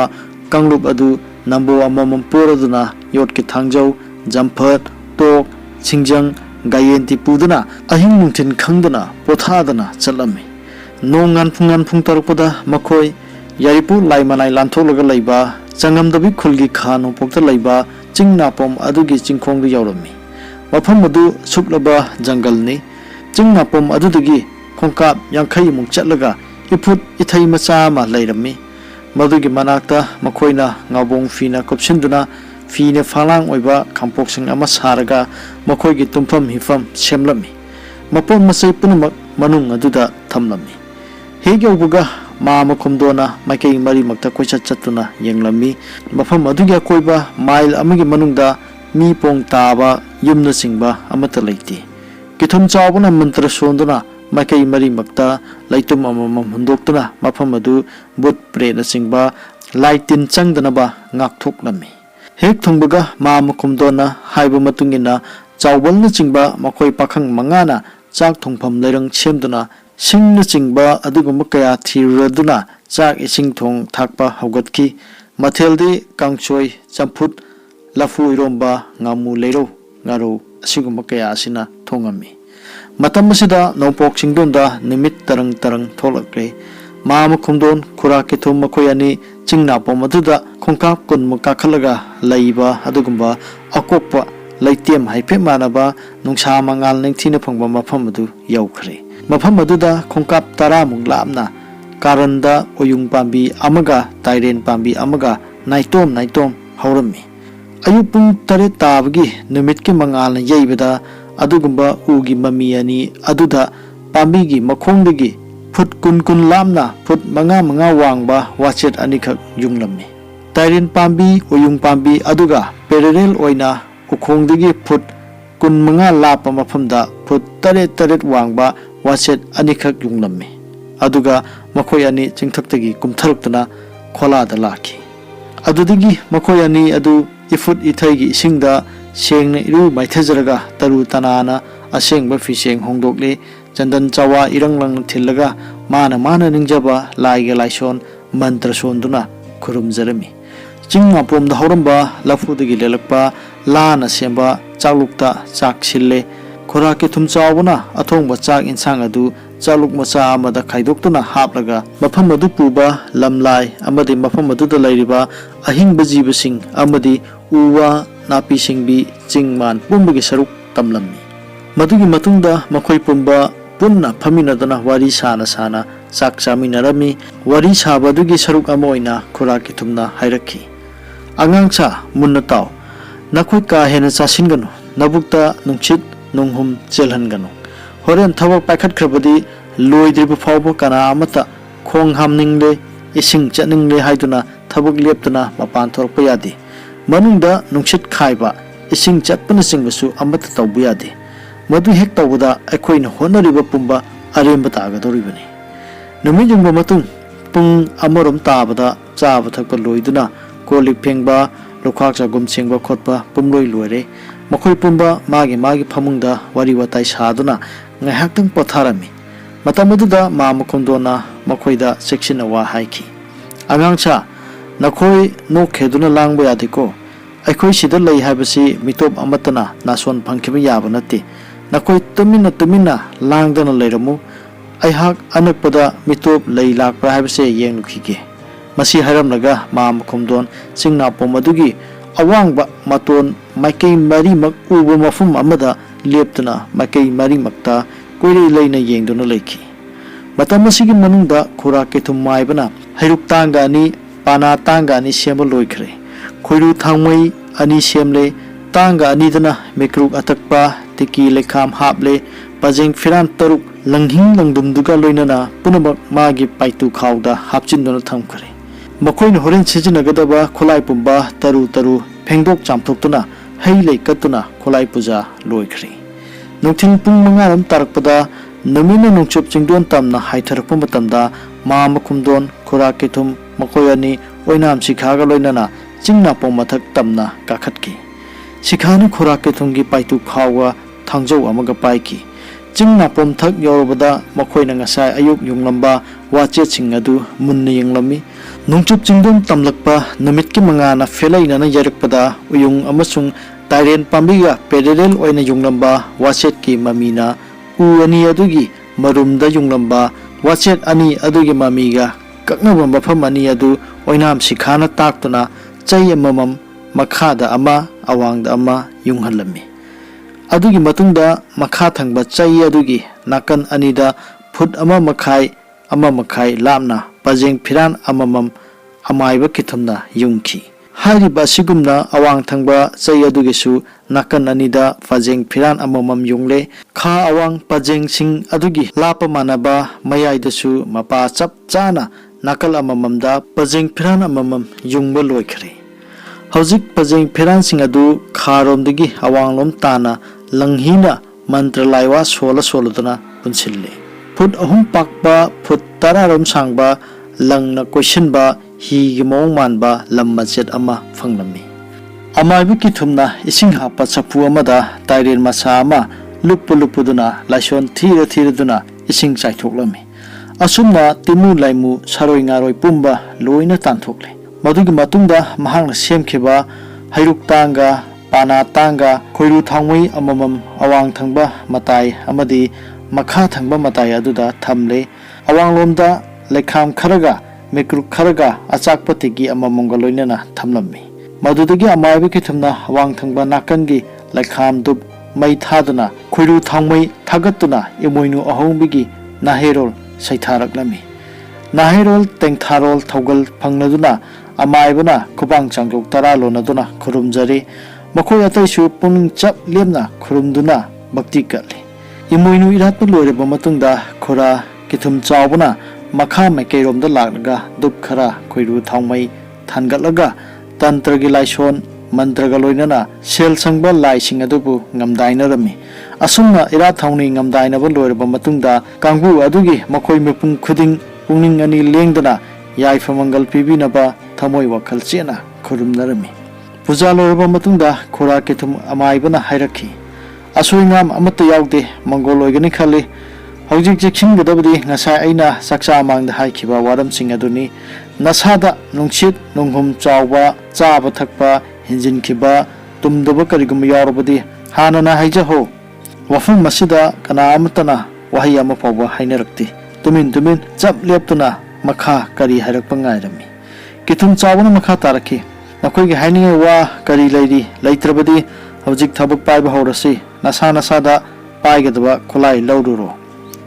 kanglup adu nambo amamam puraduna yotki thangjau jamphat tok singjang gayenti puduna ahing nungthin khangduna pothadana chalami nongan phung tarukpada makoi yaripu laimanai lantholaga laiba changamdabi khulgi khano pokta laiba chingnapom adugi chingkhongdu yaurami mafam adu suklaba jangalni chingnapom adudagi khongkap yankhai mung chatlaga ifut ithai macha ma lairami madugi manakta makoina ngabong fina kopsinduna fine phalang oiba khampoksing ama saraga makoigi tumpham hifam semlami mapom masai punumak manung aduda thamlami hegyobuga mama komdona maikei mari makta koichat chatuna yenglami mafam adugi akoiba mail amagi manungda mi pong taba yumna singba amata leiti kithum chawbuna mantra sonduna maikei mari makta laitum amamam hundoktuna mafam adu but prena singba laitin changdanaba ngakthoknami hek thungbaga mama komdona haiba matungina chawbalna chingba makoi pakhang mangana chak thongpham leirang semduna singna chingba adugumba kaya thiraduna chak ising thong thakpa haugatki matheldi kangchoi champut lafu iromba ngamu leiro ngaro asigumba kaya asina thongami matam asida nopok singdonda nimit tarang tholakre mama komdon khura ke thum makoi ani chingnapom aduda khongkap kunmu kakhalaga laiba adugumba akokpa laitiem haipe manaba nungsa mangal ningthina phangba mafam adu yaukhre mafam aduda khongkap tara mung lamna karanda oyung pambi amaga tairen pambi amaga naitom haurami ayupung tare tabgi numit ki mangal na yeibada adugumba ugi mami ani aduda pambi gi makhongdagi phut kun lamna phut manga wangba wachet anikak yunglammi tairen pambi oyung pambi aduga parallel oina ukhongdagi phut kun manga lapa mafamda phut taret wangba wachet anikak yunglammi aduga makoi ani chingthaktagi kumtharuktana kholada laki adudagi makoi ani adu ifut ithai isingda sengna iru maithajaraga taru tanana asengba fiseng hongdokle chandan chawa iranglang thillaga mana ningjaba laiga laison mantra sonduna khurumjarami chingma pomda horamba lafudagi lelakpa lana semba chaklukta chak sille khorake thum chawbuna athongba chak insang adu chaluk macha amada khaidoktuna haplaga mafam adu puba lamlai amadi mafam adu da lairiba ahingba jibasing amadi uwa napi singbi chingman pumbagi saruk tamlammi madugi matungda makhoi pumba punna phaminadana wari sana chak chaminarami wari sabadugi saruk ama oina khuraki thumna hairakhi angangcha munna taw nakhoi ka hena chasinganu nabukta nungchit nunghum chelhanganu horen thawak paikhat khrabadi loidriba phawba kana amata khong hamningle ising chaningle haiduna thabak leptana mapan thorpa yadi manungda nungchit khaiba ising chatpana singbasu amata tawbu yadi madu hek tawda akoina honariba pumba ꯑꯔꯦꯝꯕ ꯇꯥꯒꯗꯧꯔꯤꯕꯅꯤ ꯅꯨꯃꯤꯠ ꯌꯨꯡꯕ ꯃꯇꯨꯡ ꯄꯨꯡ ꯑꯃꯔꯣꯝ ꯇꯥꯕꯗ ꯆꯥꯕ ꯊꯛꯄ ꯂꯣꯏꯗꯨꯅ ꯀꯣꯜꯂꯤꯛ ꯐꯦꯡꯕ ꯂꯨꯈꯥꯛ ꯆꯒꯨꯝ ꯁꯦꯡꯕ ꯈꯣꯠꯄ ꯄꯨꯝꯂꯣꯏ ꯂꯣꯏꯔꯦ ꯃꯈꯣꯏ ꯄꯨꯝꯕ ꯃꯥꯒꯤ ꯐꯃꯨꯡꯗ ꯋꯥꯔꯤ ꯋꯥꯇꯥꯏ ꯁꯥꯗꯨꯅ ꯉꯥꯏꯍꯥꯛꯇꯪ ꯄꯣꯊꯥꯔꯝꯃꯤ ꯃꯇꯝ ꯑꯗꯨꯗ ꯃꯥꯝꯃ ꯈꯣꯝꯗꯣꯟꯅ ꯃꯈꯣꯏꯗ ꯆꯦꯛꯁꯤꯟꯅ ꯋꯥ ꯍꯥꯏꯈꯤ ꯑꯉꯥꯡꯁꯥ ꯅꯈꯣꯏ ꯅꯣꯛꯈꯦꯗꯨꯅ ꯂꯥꯡꯕ ꯌꯥꯗꯦꯀꯣ ꯑꯩꯈꯣꯏ ꯁꯤꯗ ꯂꯩ ꯍꯥꯏꯕꯁꯤ ꯃꯤꯇꯣꯞ ꯑꯃꯠꯇꯅ ꯅꯥꯁꯣꯟ ꯐꯪꯈꯤꯕ ꯌꯥꯕ ꯅꯠꯇꯦ ꯅꯈꯣꯏ ꯇꯨꯃꯤꯟꯅ ꯂꯥꯡꯗꯅ ꯂꯩꯔꯝꯃꯨ ꯑꯩꯍꯥꯛ ꯑꯅꯛꯄꯗ ꯃꯤꯇꯣꯞ ꯂꯩ ꯂꯥꯛꯄ꯭ꯔꯥ ꯍꯥꯏꯕꯁꯦ ꯌꯦꯡꯂꯨꯈꯤꯒꯦ ꯃꯁꯤ ꯍꯥꯏꯔꯝꯂꯒ ꯃꯥꯝꯃ ꯈꯣꯝꯗꯣꯟ ꯆꯤꯡꯅꯥꯄꯣꯝ ꯑꯗꯨꯒꯤ ꯑꯋꯥꯡꯕ ꯃꯇꯣꯟ ꯃꯥꯏꯀꯩ ꯃꯔꯤꯃꯛ ꯎꯕ ꯃꯐꯝ ꯑꯃꯗ ꯂꯦꯞꯇꯨꯅ ꯃꯥꯏꯀꯩ ꯃꯔꯤꯃꯛꯇ ꯀꯣꯏꯂꯩ ꯂꯩꯅ ꯌꯦꯡꯗꯨꯅ ꯂꯩꯈꯤ ꯃꯇꯝ ꯑꯁꯤꯒꯤ ꯃꯅꯨꯡꯗ ꯈꯨꯔꯥꯛ ꯀꯩꯊꯨꯝ ꯃꯥꯏꯕꯅ ꯍꯩꯔꯨꯛ ꯇꯥꯡꯒ ꯑꯅꯤ ꯄꯥꯅꯥ ꯇꯥꯡꯒ ꯑꯅꯤ ꯁꯦꯝꯕ ꯂꯣꯏꯈ꯭ꯔꯦ ꯈꯣꯏꯔꯨ ꯊꯥꯡꯃꯩ ꯑꯅꯤ ꯁꯦꯝꯂꯦ ꯇꯥꯡꯒ ꯑꯅꯤꯗꯅ ꯃꯦꯀ꯭ꯔꯨꯛ ꯑꯇꯛꯄ ꯇꯤꯀꯤ ꯂꯩꯈꯥꯝ ꯍꯥꯞꯂꯦ ꯄꯖꯦꯡ ꯐꯤꯔꯥꯟ ꯇꯔꯨꯛ ꯂꯪꯍꯤꯡ ꯂꯪꯗꯨꯝꯗꯨꯒ ꯂꯣꯏꯅꯅ ꯄꯨꯝꯅꯃꯛ ꯃꯥꯒꯤ ꯄꯥꯏꯇꯨ ꯈꯥꯎꯗ ꯍꯥꯞꯆꯤꯟꯗꯨꯅ ꯊꯝꯈ꯭ꯔꯦ ꯃꯈꯣꯏꯅ ꯍꯣꯔꯦꯟ ꯁꯤꯖꯤꯟꯅꯒꯗꯕ ꯈꯨꯠꯂꯥꯏ ꯄꯨꯝꯕ ꯇꯔꯨ ꯐꯦꯡꯗꯣꯛ ꯆꯥꯝꯊꯣꯛꯇꯨꯅ ꯍꯩ ꯂꯩ ꯀꯠꯇꯨꯅ ꯈꯨꯠꯂꯥꯏ ꯄꯨꯖꯥ ꯂꯣꯏꯈ꯭ꯔꯦ ꯅꯨꯡꯊꯤꯜ ꯄꯨꯡ 5 ꯇꯥꯔꯛꯄꯗ ꯅꯨꯃꯤꯠꯅ ꯅꯣꯡꯆꯨꯞ ꯆꯤꯡꯗꯣꯟ ꯇꯝꯅ ꯍꯥꯏꯊꯔꯛꯄ ꯃꯇꯝꯗ ꯃꯥꯝꯃ ꯈꯣꯝꯗꯣꯟ ꯈꯨꯔꯥꯛ ꯀꯩꯊꯨꯝ ꯃꯈꯣꯏ ꯑꯅꯤ ꯑꯣꯏꯅꯥꯝ ꯁꯤꯈꯥꯒ ꯂꯣꯏꯅꯅ ꯆꯤꯡꯅꯥꯄꯣꯝ ꯃꯊꯛ ꯇꯝꯅ ꯀꯥꯈꯠꯈꯤ ꯁꯤꯈꯥꯅ ꯈꯨꯔꯥꯛ ꯀꯩꯊꯨꯝꯒꯤ ꯄꯥꯏꯇꯨ ꯈꯥꯎꯒ ꯊꯥꯡꯖꯧ ꯑꯃꯒ ꯄꯥꯏꯈꯤ ꯆꯤꯡꯅꯥꯄꯣꯝ ꯊꯛ ꯌꯧꯔꯕꯗ ꯃꯈꯣꯏꯅ ꯉꯁꯥꯏ ꯑꯌꯨꯛ ꯌꯨꯡꯂꯝꯕ ꯋꯥꯆꯦꯠꯁꯤꯡ ꯑꯗꯨ ꯃꯨꯟꯅ ꯌꯦꯡꯂꯝꯃꯤ ꯅꯣꯡꯆꯨꯞ ꯆꯤꯡꯗꯣꯟ ꯇꯝꯂꯛꯄ ꯅꯨꯃꯤꯠꯀꯤ ꯃꯉꯥꯜꯅ ꯐꯦꯂꯩꯅꯅ ꯌꯩꯔꯛꯄꯗ ꯎꯌꯨꯡ ꯑꯃꯁꯨꯡ ꯇꯥꯏꯔꯦꯟ ꯄꯥꯝꯕꯤꯒ ꯄꯦꯔꯦꯂꯦꯜ ꯑꯣꯏꯅ ꯌꯨꯡꯂꯝꯕ ꯋꯥꯆꯦꯠꯀꯤ ꯃꯃꯤꯅ ꯎ ꯑꯅꯤ ꯑꯗꯨꯒꯤ ꯃꯔꯨꯝꯗ ꯌꯨꯡꯂꯝꯕ ꯋꯥꯆꯦꯠ ꯑꯅꯤ ꯑꯗꯨꯒꯤ ꯃꯃꯤꯒ ꯀꯛꯅꯕ ꯃꯐꯝ ꯑꯅꯤ ꯑꯗꯨ ꯑꯣꯏꯅꯥꯝ ꯁꯤꯈꯥꯅ ꯇꯥꯛꯇꯨꯅ ꯆꯩ ꯑꯃꯃꯝ ꯃꯈꯥꯗ ꯑꯃ ꯑꯋꯥꯡꯗ ꯑꯃ ꯌꯨꯡꯍꯜꯂꯝꯃꯤ ꯑꯗꯨꯒꯤ ꯃꯇꯨꯡꯗ ꯃꯈꯥ ꯊꯪꯕ ꯆꯩ ꯑꯗꯨꯒꯤ ꯅꯥꯀꯟ ꯑꯅꯤꯗ ꯐꯨꯠ 1.5 ꯂꯥꯞꯅ ꯄꯖꯦꯡ ꯐꯤꯔꯥꯟ ꯑꯃꯃꯝ ꯑꯃꯥꯏꯕ ꯀꯤꯊꯨꯝꯅ ꯌꯨꯡꯈꯤ ꯍꯥꯏꯔꯤꯕ ꯑꯁꯤꯒꯨꯝꯅ ꯑꯋꯥꯡ ꯊꯪꯕ ꯆꯩ ꯑꯗꯨꯒꯤꯁꯨ ꯅꯥꯀꯟ ꯑꯅꯤꯗ ꯄꯖꯦꯡ ꯐꯤꯔꯥꯟ ꯑꯃꯃꯝ ꯌꯨꯡꯂꯦ ꯈꯥ ꯑꯋꯥꯡ ꯄꯖꯦꯡꯁꯤꯡ ꯑꯗꯨꯒꯤ ꯂꯥꯞꯄ ꯃꯥꯟꯅꯕ ꯃꯌꯥꯏꯗꯁꯨ ꯃꯄꯥ ꯆꯞ ꯆꯥꯅ ꯅꯥꯀꯜ ꯑꯃꯃꯝꯗ ꯄꯖꯦꯡ ꯐꯤꯔꯥꯟ ꯑꯃꯃꯝ ꯌꯨꯡꯕ ꯂꯣꯏꯈ꯭ꯔꯦ ꯍꯧꯖꯤꯛ ꯄꯖꯦꯡ ꯐꯤꯔꯥꯟꯁꯤꯡ ꯑꯗꯨ ꯈꯥꯔꯣꯝꯗꯒꯤ ꯑꯋꯥꯡꯂꯣꯝ ꯇꯥꯅ ꯂꯪꯍꯤꯅ ꯃꯟꯇ꯭ꯔ ꯂꯥꯏꯋꯥ ꯁꯣꯜꯂꯗꯨꯅ ꯄꯨꯟꯁꯤꯜꯂꯤ ꯐꯨꯠ 3 ꯄꯥꯛꯄ ꯐꯨꯠ 10 ꯁꯥꯡꯕ ꯂꯪꯅ ꯀꯣꯏꯁꯤꯟꯕ ꯍꯤꯒꯤ ꯃꯑꯣꯡ ꯃꯥꯟꯕ ꯂꯝ ꯃꯆꯦꯠ ꯑꯃ ꯐꯪꯂꯝꯃꯤ ꯑꯃꯥꯏꯕ ꯀꯤꯊꯨꯝꯅ ꯏꯁꯤꯡ ꯍꯥꯞꯄ ꯆꯐꯨ ꯑꯃꯗ ꯇꯥꯏꯔꯦꯟ ꯃꯁꯥ ꯑꯃ ꯂꯨꯞꯄꯗꯨꯅ ꯂꯥꯏꯁꯣꯟ ꯊꯤꯔꯗꯨꯅ ꯏꯁꯤꯡ ꯆꯥꯏꯊꯣꯛꯂꯝꯃꯤ ꯑꯁꯨꯝꯅ ꯇꯤꯃꯨ ꯂꯥꯏꯃꯨ ꯁꯔꯣꯏ ꯉꯥꯔꯣꯏ ꯄꯨꯝꯕ ꯂꯣꯏꯅ ꯇꯥꯟꯊꯣꯛꯂꯦ ꯃꯗꯨꯒꯤ ꯃꯇꯨꯡꯗ ꯃꯍꯥꯛꯅ ꯁꯦꯝꯈꯤꯕ ꯍꯩꯔꯨꯛ ꯇꯥꯡꯒ ꯄꯥꯅꯥ ꯇꯥꯡꯒ ꯈꯣꯏꯔꯨ ꯊꯥꯡꯃꯩ ꯑꯃꯃꯝ ꯑꯋꯥꯡ ꯊꯪꯕ ꯃꯇꯥꯏ ꯑꯃꯗꯤ ꯃꯈꯥ ꯊꯪꯕ ꯃꯇꯥꯏ ꯑꯗꯨꯗ ꯊꯝꯂꯦ ꯑꯋꯥꯡꯂꯣꯝꯗ ꯂꯩꯈꯥꯝ ꯈꯔꯒ ꯃꯦꯀ꯭ꯔꯨꯛ ꯈꯔꯒ ꯑꯆꯥꯛꯄ ꯇꯤꯀꯤ ꯑꯃꯃꯝꯒ ꯂꯣꯏꯅꯅ ꯊꯝꯂꯝꯃꯤ ꯃꯗꯨꯗꯒꯤ ꯑꯃꯥꯏꯕ ꯀꯤꯊꯨꯝꯅ ꯑꯋꯥꯡ ꯊꯪꯕ ꯅꯥꯀꯟꯒꯤ ꯂꯩꯈꯥꯝ ꯗꯨꯞ ꯃꯩ ꯊꯥꯗꯨꯅ ꯈꯣꯏꯔꯨ ꯊꯥꯡꯃꯩ ꯊꯥꯒꯠꯇꯨꯅ ꯏꯃꯣꯏꯅꯨ ꯑꯍꯣꯡꯕꯒꯤ ꯅꯥꯍꯩꯔꯣꯜ ꯁꯩꯊꯥꯔꯛꯂꯝꯃꯤ ꯅꯥꯍꯩꯔꯣꯜ ꯇꯦꯡꯊꯥꯔꯣꯜ ꯊꯧꯒꯜ ꯐꯪꯂꯗꯨꯅ ꯑꯃꯥꯏꯕꯅ ꯈꯨꯄꯥꯡ ꯆꯥꯡꯖꯣꯛ 10 ꯂꯣꯟꯅꯗꯨꯅ ꯈꯨꯔꯨꯝꯖꯔꯤ ꯃꯈꯣꯏ ꯑꯇꯩꯁꯨ ꯄꯨꯛꯅꯤꯡ ꯆꯞ ꯂꯦꯞꯅ ꯈꯨꯔꯨꯝꯗꯨꯅ ꯚꯛꯇꯤ ꯀꯠꯂꯤ ꯏꯃꯣꯏꯅꯨ ꯏꯔꯥꯠꯄ ꯂꯣꯏꯔꯕ ꯃꯇꯨꯡꯗ ꯈꯨꯔꯥ ꯀꯤꯊꯨꯝ ꯆꯥꯎꯕꯅ ꯃꯈꯥ ꯃꯥꯏꯀꯩꯔꯣꯝꯗ ꯂꯥꯛꯂꯒ ꯗꯨꯞ ꯈꯔ ꯈꯣꯏꯔꯨ ꯊꯥꯡꯃꯩ ꯊꯥꯟꯒꯠꯂꯒ ꯇꯟꯇ꯭ꯔꯒꯤ ꯂꯥꯏꯁꯣꯟ ꯃꯟꯇ꯭ꯔꯒ ꯂꯣꯏꯅꯅ ꯁꯦꯜ ꯁꯪꯕ ꯂꯥꯏꯁꯤꯡ ꯑꯗꯨꯕꯨ ꯉꯝꯗꯥꯏꯅꯔꯝꯃꯤ ꯑꯁꯨꯝꯅ ꯏꯔꯥꯠ ꯊꯧꯅꯤ ꯉꯝꯗꯥꯏꯅꯕ ꯂꯣꯏꯔꯕ ꯃꯇꯨꯡꯗ ꯀꯥꯡꯕꯨ ꯑꯗꯨꯒꯤ ꯃꯈꯣꯏ ꯃꯤꯄꯨꯝ ꯈꯨꯗꯤꯡ ꯄꯨꯛꯅꯤꯡ ꯑꯅꯤ ꯂꯦꯡꯗꯨꯅ ꯌꯥꯏꯐ ꯃꯪꯒꯜ ꯄꯤꯕꯤꯅꯕ ꯊꯃꯣꯏ ꯋꯥꯈꯜ ꯆꯦꯠꯅ ꯈꯨꯔꯨꯝꯅꯔꯝꯃꯤ ꯄꯨꯖꯥ ꯂꯣꯏꯔꯕ ꯃꯇꯨꯡꯗ ꯈꯨꯔꯥꯛ ꯀꯤꯊꯨꯝ ꯑꯃꯥꯏꯕꯅ ꯍꯥꯏꯔꯛꯈꯤ ꯑꯁꯣꯏꯉꯥꯝ ꯑꯃꯠꯇ ꯌꯥꯎꯗꯦ ꯃꯪꯒꯣꯜ ꯑꯣꯏꯒꯅꯤ ꯈꯜꯂꯤ ꯍꯧꯖꯤꯛ ꯆꯦꯛꯁꯤꯟꯒꯗꯕꯗꯤ ꯉꯁꯥꯏ ꯑꯩꯅ ꯆꯥꯛꯆꯥ ꯃꯥꯡꯗ ꯍꯥꯏꯈꯤꯕ ꯋꯥꯔꯝꯁꯤꯡ ꯑꯗꯨꯅꯤ ꯅꯁꯥꯗ ꯅꯨꯡꯁꯤꯠ ꯅꯨꯡꯍꯨꯝ ꯆꯥꯎꯕ ꯆꯥꯕ ꯊꯛꯄ ꯍꯦꯟꯖꯤꯟꯈꯤꯕ ꯇꯨꯝꯗꯕ ꯀꯔꯤꯒꯨꯝꯕ ꯌꯥꯎꯔꯕꯗꯤ ꯍꯥꯟꯅꯅ ꯍꯥꯏꯖꯍꯧ ꯋꯥꯐꯝ ꯑꯁꯤꯗ ꯀꯅꯥ ꯑꯃꯠꯇꯅ ꯋꯥꯍꯩ ꯑꯃ ꯐꯥꯎꯕ ꯍꯥꯏꯅꯔꯛꯇꯦ ꯇꯨꯃꯤꯟ ꯆꯞ ꯂꯦꯞꯇꯨꯅ ꯃꯈꯥ ꯀꯔꯤ ꯍꯥꯏꯔꯛꯄ ꯉꯥꯏꯔꯝꯃꯤ ꯀꯤꯊꯨꯝ ꯆꯥꯎꯕꯅ ꯃꯈꯥ ꯇꯥꯔꯛꯈꯤ ꯅꯈꯣꯏꯒꯤ ꯍꯥꯏꯅꯤꯡꯉꯥꯏ ꯋꯥ ꯀꯔꯤ ꯂꯩꯔꯤ ꯂꯩꯇ꯭ꯔꯕꯗꯤ ꯍꯧꯖꯤꯛ ꯊꯕꯛ ꯄꯥꯏꯕ ꯍꯧꯔꯁꯤ ꯅꯁꯥꯗ ꯄꯥꯏꯒꯗꯕ ꯈꯨꯠꯂꯥꯏ ꯂꯧꯔꯨꯔꯣ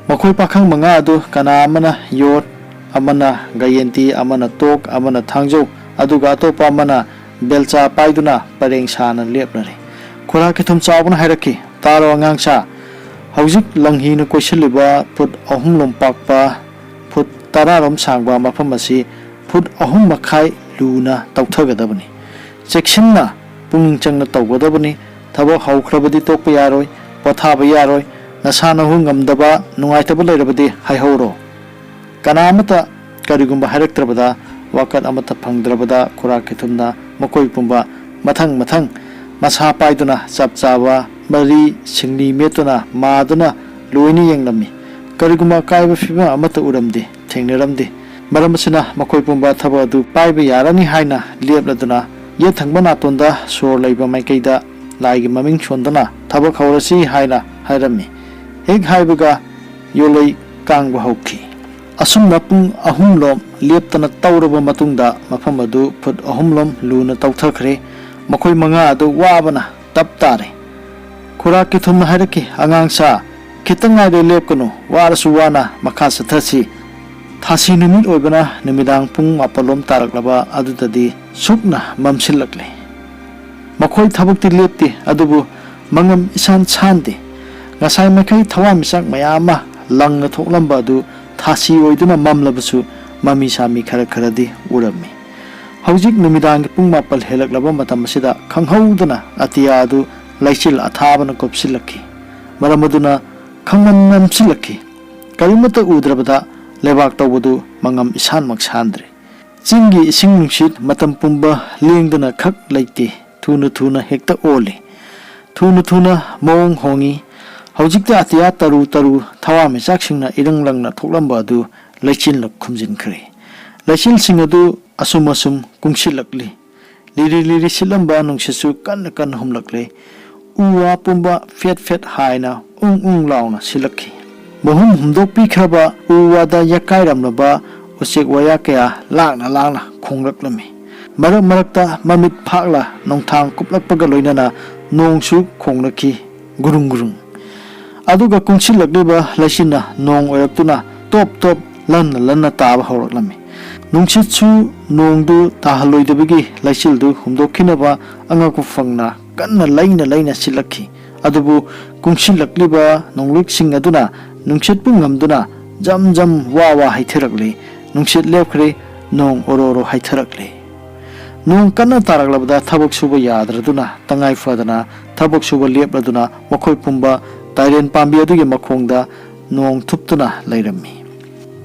ꯃꯈꯣꯏ ꯄꯥꯈꯪ 5 ꯑꯗꯨ ꯀꯅꯥ ꯑꯃꯅ ꯌꯣꯠ ꯑꯃꯅ ꯒꯌꯦꯟꯇꯤ ꯑꯃꯅ ꯇꯣꯛ ꯑꯃꯅ ꯊꯥꯡꯖꯧ ꯑꯗꯨꯒ ꯑꯇꯣꯞꯄ ꯑꯃꯅ ꯕꯦꯜꯆꯥ ꯄꯥꯏꯗꯨꯅ ꯄꯔꯦꯡ ꯁꯥꯅ ꯂꯦꯞꯂꯔꯦ ꯈꯨꯔꯥꯛ ꯀꯤꯊꯨꯝ ꯆꯥꯎꯕꯅ ꯍꯥꯏꯔꯛꯈꯤ ꯇꯥꯔꯣ ꯑꯉꯥꯡꯁꯥ ꯍꯧꯖꯤꯛ ꯂꯪꯍꯤꯅ ꯀꯣꯏꯁꯤꯜꯂꯤꯕ ꯐꯨꯠ 3 ꯄꯥꯛꯄ ꯐꯨꯠ 10 ꯁꯥꯡꯕ ꯃꯐꯝ ꯑꯁꯤ ꯐꯨꯠ 3.5 ꯂꯨꯅ ꯇꯧꯊꯒꯗꯕꯅꯤ ꯆꯦꯛꯁꯤꯟꯅ ꯄꯨꯛꯅꯤꯡ ꯆꯪꯅ ꯇꯧꯒꯗꯕꯅꯤ ꯊꯕꯛ ꯍꯧꯈ꯭ꯔꯕꯗꯤ ꯇꯣꯛꯄ ꯌꯥꯔꯣꯏ ꯄꯣꯊꯥꯕ ꯌꯥꯔꯣꯏ ꯅꯁꯥꯅꯍꯨ ꯉꯝꯗꯕ ꯅꯨꯡꯉꯥꯏꯇꯕ ꯂꯩꯔꯕꯗꯤ ꯍꯥꯏꯍꯧꯔꯣ ꯀꯅꯥ ꯑꯃꯠꯇ ꯀꯔꯤꯒꯨꯝꯕ ꯍꯥꯏꯔꯛꯇ꯭ꯔꯕꯗ ꯋꯥꯀꯠ ꯑꯃꯠꯇ ꯐꯪꯗ꯭ꯔꯕꯗ ꯈꯨꯔꯥꯛꯀꯤꯊꯨꯝꯅ ꯃꯈꯣꯏ ꯄꯨꯝꯕ ꯃꯊꯪ ꯃꯁꯥ ꯄꯥꯏꯗꯨꯅ ꯆꯞ ꯆꯥꯕ ꯃꯔꯤ ꯁꯤꯡꯂꯤ ꯃꯦꯠꯇꯨꯅ ꯃꯥꯗꯨꯅ ꯂꯣꯏꯅ ꯌꯦꯡꯂꯝꯃꯤ ꯀꯔꯤꯒꯨꯝꯕ ꯑꯀꯥꯏꯕ ꯐꯤꯕꯝ ꯑꯃꯠꯇ ꯎꯔꯝꯗꯦ ꯊꯦꯡꯅꯔꯝꯗꯦ ꯃꯔꯝ ꯑꯁꯤꯅ ꯃꯈꯣꯏ ꯄꯨꯝꯕ ꯊꯕꯛ ꯑꯗꯨ ꯄꯥꯏꯕ ꯌꯥꯔꯅꯤ ꯍꯥꯏꯅ ꯂꯦꯞꯂꯗꯨꯅ ꯌꯦꯠ ꯊꯪꯕ ꯅꯥꯇꯣꯟꯗ ꯁꯣꯔ ꯂꯩꯕ ꯃꯥꯏꯀꯩꯗ ꯂꯥꯏꯒꯤ ꯃꯃꯤꯡ ꯁꯣꯟꯗꯨꯅ ꯊꯕꯛ ꯍꯧꯔꯁꯤ ꯍꯥꯏꯅ ꯍꯥꯏꯔꯝꯃꯤ ꯍꯦꯛ ꯍꯥꯏꯕꯒ ꯌꯣꯠꯂꯩ ꯀꯥꯡꯕ ꯍꯧꯈꯤ ꯑꯁꯨꯝꯅ ꯄꯨꯡ 3 ꯂꯦꯞꯇꯅ ꯇꯧꯔꯕ ꯃꯇꯨꯡꯗ ꯃꯐꯝ ꯑꯗꯨ ꯐꯨꯠ 3 ꯂꯨꯅ ꯇꯧꯊꯈ꯭ꯔꯦ ꯃꯈꯣꯏ 5 ꯑꯗꯨ ꯋꯥꯕꯅ ꯇꯞ ꯇꯥꯔꯦ ꯈꯨꯔꯥꯛꯀꯤꯊꯨꯝꯅ ꯍꯥꯏꯔꯛꯈꯤ ꯑꯉꯥꯡꯁꯥ ꯈꯤꯇꯪ ꯉꯥꯏꯔꯦ ꯂꯦꯞꯀꯅꯨ ꯋꯥꯔꯁꯨ ꯋꯥꯅ ꯃꯈꯥ ꯆꯠꯊꯁꯤ ꯊꯥꯁꯤ ꯅꯨꯃꯤꯠ ꯑꯣꯏꯕꯅ ꯅꯨꯃꯤꯗꯥꯡ ꯄꯨꯡ 7 ꯇꯥꯔꯛꯂꯕ ꯑꯗꯨꯗꯗꯤ ꯁꯨꯛꯅ ꯃꯝꯁꯤꯜꯂꯛꯂꯦ ꯃꯈꯣꯏ ꯊꯕꯛꯇꯤ ꯂꯦꯞꯇꯦ ꯑꯗꯨꯕꯨ ꯃꯉꯝ ꯏꯁꯥꯟ ꯁꯥꯟꯗꯦ ꯉꯁꯥꯏ ꯃꯈꯩ ꯊꯋꯥꯟꯃꯤꯆꯥꯛ ꯃꯌꯥꯝ ꯑꯃ ꯂꯪꯅ ꯊꯣꯛꯂꯝꯕ ꯑꯗꯨ ꯊꯥꯁꯤ ꯑꯣꯏꯗꯨꯅ ꯃꯝꯂꯕꯁꯨ ꯃꯃꯤ ꯁꯥꯃꯤ ꯈꯔꯗꯤ ꯎꯔꯝꯃꯤ ꯍꯧꯖꯤꯛ ꯅꯨꯃꯤꯗꯥꯡꯒꯤ ꯄꯨꯡ 7 ꯍꯦꯜꯂꯛꯂꯕ ꯃꯇꯝ ꯑꯁꯤꯗ ꯈꯪꯍꯧꯗꯅ ꯑꯇꯤꯌꯥ ꯑꯗꯨ ꯂꯩꯆꯤꯜ ꯑꯊꯥꯕꯅ ꯀꯨꯞꯁꯤꯜꯂꯛꯈꯤ ꯃꯔꯝ ꯑꯗꯨꯅ ꯈꯪꯃꯟ ꯃꯝꯁꯤꯜꯂꯛꯈꯤ ꯀꯔꯤꯃꯠꯇ ꯎꯗ꯭ꯔꯕꯗ ꯂꯩꯕꯥꯛ ꯇꯧꯕꯗꯨ ꯃꯉꯝ ꯏꯁꯥꯟꯃꯛ ꯁꯥꯟꯗ꯭ꯔꯦ ꯆꯤꯡꯒꯤ ꯏꯁꯤꯡ ꯅꯨꯡꯁꯤꯠ ꯃꯇꯝ ꯄꯨꯝꯕ ꯂꯦꯡꯗꯅ ꯈꯛ ꯂꯩꯇꯦ ꯊꯨꯅ ꯍꯦꯛꯇ ꯑꯣꯜꯂꯤ ꯊꯨꯅ ꯃꯑꯣꯡ ꯍꯣꯡꯉꯤ ꯍꯧꯖꯤꯛꯇ ꯑꯇꯤꯌꯥ ꯇꯔꯨ ꯊꯋꯥꯟꯃꯤꯆꯥꯛꯁꯤꯡꯅ ꯏꯔꯪ ꯂꯪꯅ ꯊꯣꯛꯂꯝꯕ ꯑꯗꯨ ꯂꯩꯆꯤꯜꯅ ꯈꯨꯝꯖꯤꯟꯈ꯭ꯔꯦ ꯂꯩꯆꯤꯜꯁꯤꯡ ꯑꯗꯨ ꯑꯁꯨꯝ ꯀꯨꯡꯁꯤꯜꯂꯛꯂꯤ ꯂꯤꯔꯤ ꯁꯤꯠꯂꯝꯕ ꯅꯨꯡꯁꯤꯠꯁꯨ ꯀꯟꯅ ꯍꯨꯝꯂꯛꯂꯦ ꯎ ꯋꯥ ꯄꯨꯝꯕ ꯐꯦꯠ ꯍꯥꯏꯅ ꯎꯪ ꯂꯥꯎꯅ ꯁꯤꯜꯂꯛꯈꯤ ꯃꯍꯨꯝ ꯍꯨꯝꯗꯣꯛꯄꯤꯈ꯭ꯔꯕ ꯎ ꯋꯥꯗ ꯌꯥꯀꯥꯏꯔꯝꯂꯕ ꯎꯆꯦꯛ ꯋꯥꯌꯥ ꯀꯌꯥ ꯂꯥꯡꯅ ꯈꯣꯡꯂꯛꯂꯝꯃꯤ ꯃꯔꯛꯇ ꯃꯃꯤꯠ ꯐꯥꯛꯂ ꯅꯣꯡꯊꯥꯡ ꯀꯨꯞꯂꯛꯄꯒ ꯂꯣꯏꯅꯅ ꯅꯣꯡꯁꯨ ꯈꯣꯡꯂꯛꯈꯤ ꯒꯨꯔꯨꯡ ꯑꯗꯨꯒ ꯀꯨꯡꯁꯤꯜꯂꯛꯂꯤꯕ ꯂꯩꯆꯤꯟꯅ ꯅꯣꯡ ꯑꯣꯏꯔꯛꯇꯨꯅ ꯇꯣꯞ ꯂꯟꯅ ꯇꯥꯕ ꯍꯧꯔꯛꯂꯝꯃꯤ ꯅꯨꯡꯁꯤꯠꯁꯨ ꯅꯣꯡꯗꯨ ꯇꯥꯍꯜꯂꯣꯏꯗꯕꯒꯤ ꯂꯩꯆꯤꯜꯗꯨ ꯍꯨꯝꯗꯣꯛꯈꯤꯅꯕ ꯑꯉꯛꯄ ꯐꯪꯅ ꯀꯟꯅ ꯂꯩꯅ ꯁꯤꯜꯂꯛꯈꯤ ꯑꯗꯨꯕꯨ ꯀꯨꯡꯁꯤꯜꯂꯛꯂꯤꯕ ꯅꯣꯡꯂꯨꯛꯁꯤꯡ ꯑꯗꯨꯅ ꯅꯨꯡꯁꯤꯠꯄꯨ ꯉꯝꯗꯨꯅ ꯖꯝ ꯋꯥ ꯍꯩꯊꯔꯛꯂꯤ ꯅꯨꯡꯁꯤꯠ ꯂꯦꯞꯈ꯭ꯔꯦ ꯅꯣꯡ ꯑꯣꯔꯣ ꯍꯩꯊꯔꯛꯂꯤ ꯅꯣꯡ ꯀꯟꯅ ꯇꯥꯔꯛꯂꯕꯗ ꯊꯕꯛ ꯁꯨꯕ ꯌꯥꯗ꯭ꯔꯗꯨꯅ ꯇꯉꯥꯏ ꯐꯗꯅ ꯊꯕꯛ ꯁꯨꯕ ꯂꯦꯞꯂꯗꯨꯅ ꯃꯈꯣꯏ ꯄꯨꯝꯕ ꯇꯥꯏꯔꯦꯟ ꯄꯥꯝꯕꯤ ꯑꯗꯨꯒꯤ ꯃꯈꯣꯡꯗ ꯅꯣꯡ ꯊꯨꯞꯇꯨꯅ ꯂꯩꯔꯝꯃꯤ